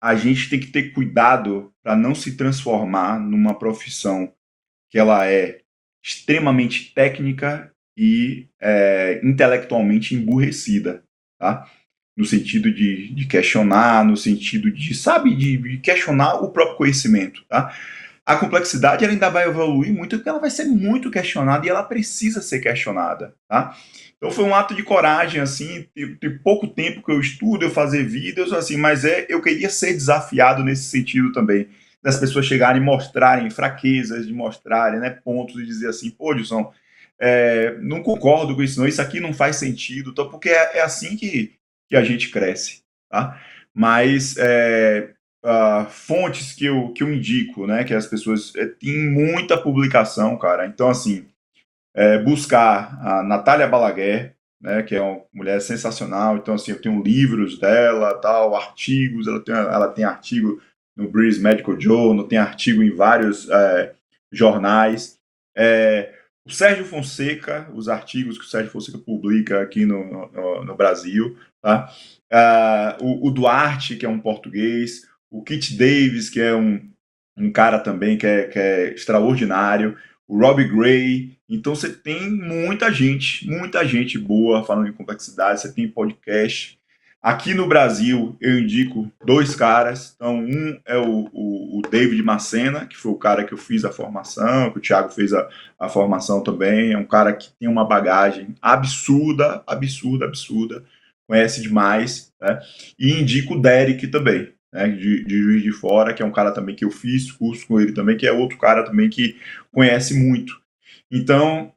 A gente tem que ter cuidado para não se transformar numa profissão que ela é extremamente técnica e intelectualmente emburrecida, tá? No sentido de questionar, no sentido de, sabe, de questionar o próprio conhecimento, tá? A complexidade ela ainda vai evoluir muito porque ela vai ser muito questionada e ela precisa ser questionada, tá? Então foi um ato de coragem, assim, tem pouco tempo que eu estudo, eu fazer vídeos, assim, mas eu queria ser desafiado nesse sentido também, das pessoas chegarem e mostrarem fraquezas, de mostrarem, né, pontos e dizer assim, pô, Dilson, não concordo com isso não, isso aqui não faz sentido, então, porque é assim que a gente cresce, tá? Mas fontes que eu indico, né, que as pessoas têm muita publicação, cara. Então, assim, buscar a Natália Balaguer, né, que é uma mulher sensacional. Então, assim, eu tenho livros dela, tal, artigos. Ela tem artigo no British Medical Journal, tem artigo em vários jornais. O Sérgio Fonseca, os artigos que o Sérgio Fonseca publica aqui no Brasil, tá? O Duarte, que é um português, o Kit Davis, que é um cara também que é extraordinário, o Robbie Gray. Então você tem muita gente boa falando em complexidade, você tem podcast. Aqui no Brasil, eu indico 2 caras. Então, um é o David Macena, que foi o cara que eu fiz a formação, que o Thiago fez a formação também. É um cara que tem uma bagagem absurda, conhece demais, né? E indico o Derek também, né, de Juiz de Fora, que é um cara também que eu fiz curso com ele também, que é outro cara também que conhece muito. Então,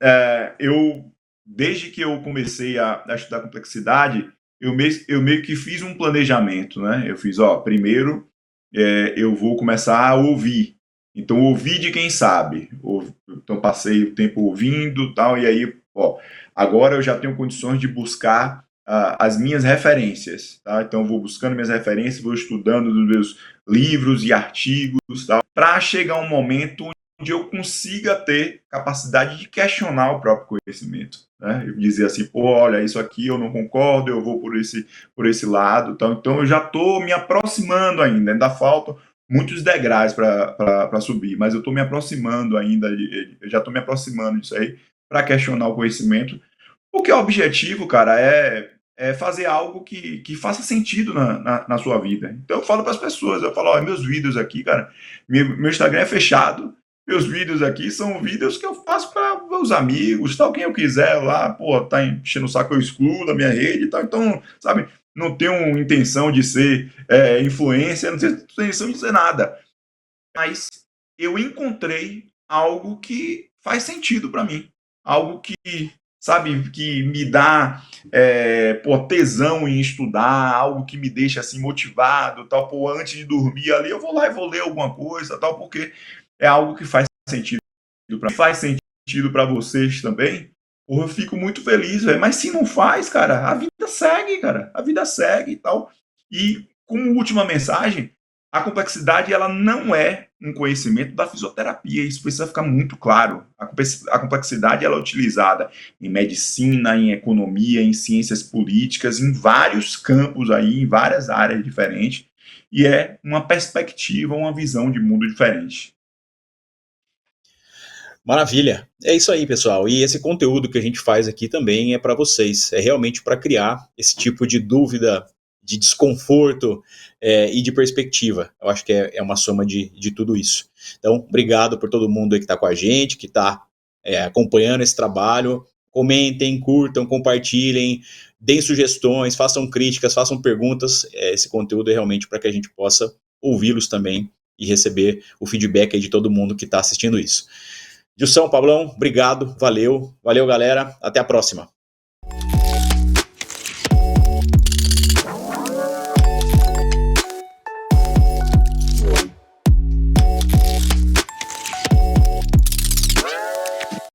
desde que eu comecei a estudar complexidade, eu meio que fiz um planejamento, né? Eu fiz, primeiro eu vou começar a ouvir. Então, ouvir de quem sabe. Então, passei o tempo ouvindo, tal, e aí, agora eu já tenho condições de buscar as minhas referências, tá? Então, eu vou buscando minhas referências, vou estudando os meus livros e artigos, tal, para chegar um momento onde eu consiga ter capacidade de questionar o próprio conhecimento, né? Eu dizer assim, pô, olha, isso aqui eu não concordo, eu vou por esse lado, então eu já estou me aproximando ainda faltam muitos degraus para subir, mas eu estou me aproximando ainda, eu já estou me aproximando disso aí para questionar o conhecimento, porque o objetivo, cara, é fazer algo que faça sentido na sua vida. Então eu falo para as pessoas, eu falo, meus vídeos aqui, cara, meu Instagram é fechado, meus vídeos aqui são vídeos que eu faço para meus amigos, tal, quem eu quiser lá, pô, tá enchendo o saco, eu excluo da minha rede e tal. Então, sabe, não tenho intenção de ser influência, não tenho intenção de ser nada. Mas eu encontrei algo que faz sentido para mim. Algo que, sabe, que me dá tesão em estudar, algo que me deixa assim motivado, tal, pô, antes de dormir ali, eu vou lá e vou ler alguma coisa, tal, porque é algo que faz sentido para mim. Faz sentido para vocês também? Porra, eu fico muito feliz, velho. Mas se não faz, cara, a vida segue, cara. A vida segue e tal. E, como última mensagem, a complexidade ela não é um conhecimento da fisioterapia. Isso precisa ficar muito claro. A complexidade ela é utilizada em medicina, em economia, em ciências políticas, em vários campos aí, em várias áreas diferentes. E é uma perspectiva, uma visão de mundo diferente. Maravilha. É isso aí, pessoal. E esse conteúdo que a gente faz aqui também é para vocês. É realmente para criar esse tipo de dúvida, de desconforto e de perspectiva. Eu acho que é uma soma de tudo isso. Então, obrigado por todo mundo aí que está com a gente, que está acompanhando esse trabalho. Comentem, curtam, compartilhem, deem sugestões, façam críticas, façam perguntas. Esse conteúdo é realmente para que a gente possa ouvi-los também e receber o feedback aí de todo mundo que está assistindo isso. Dilson, Pablão, obrigado, valeu, galera, até a próxima.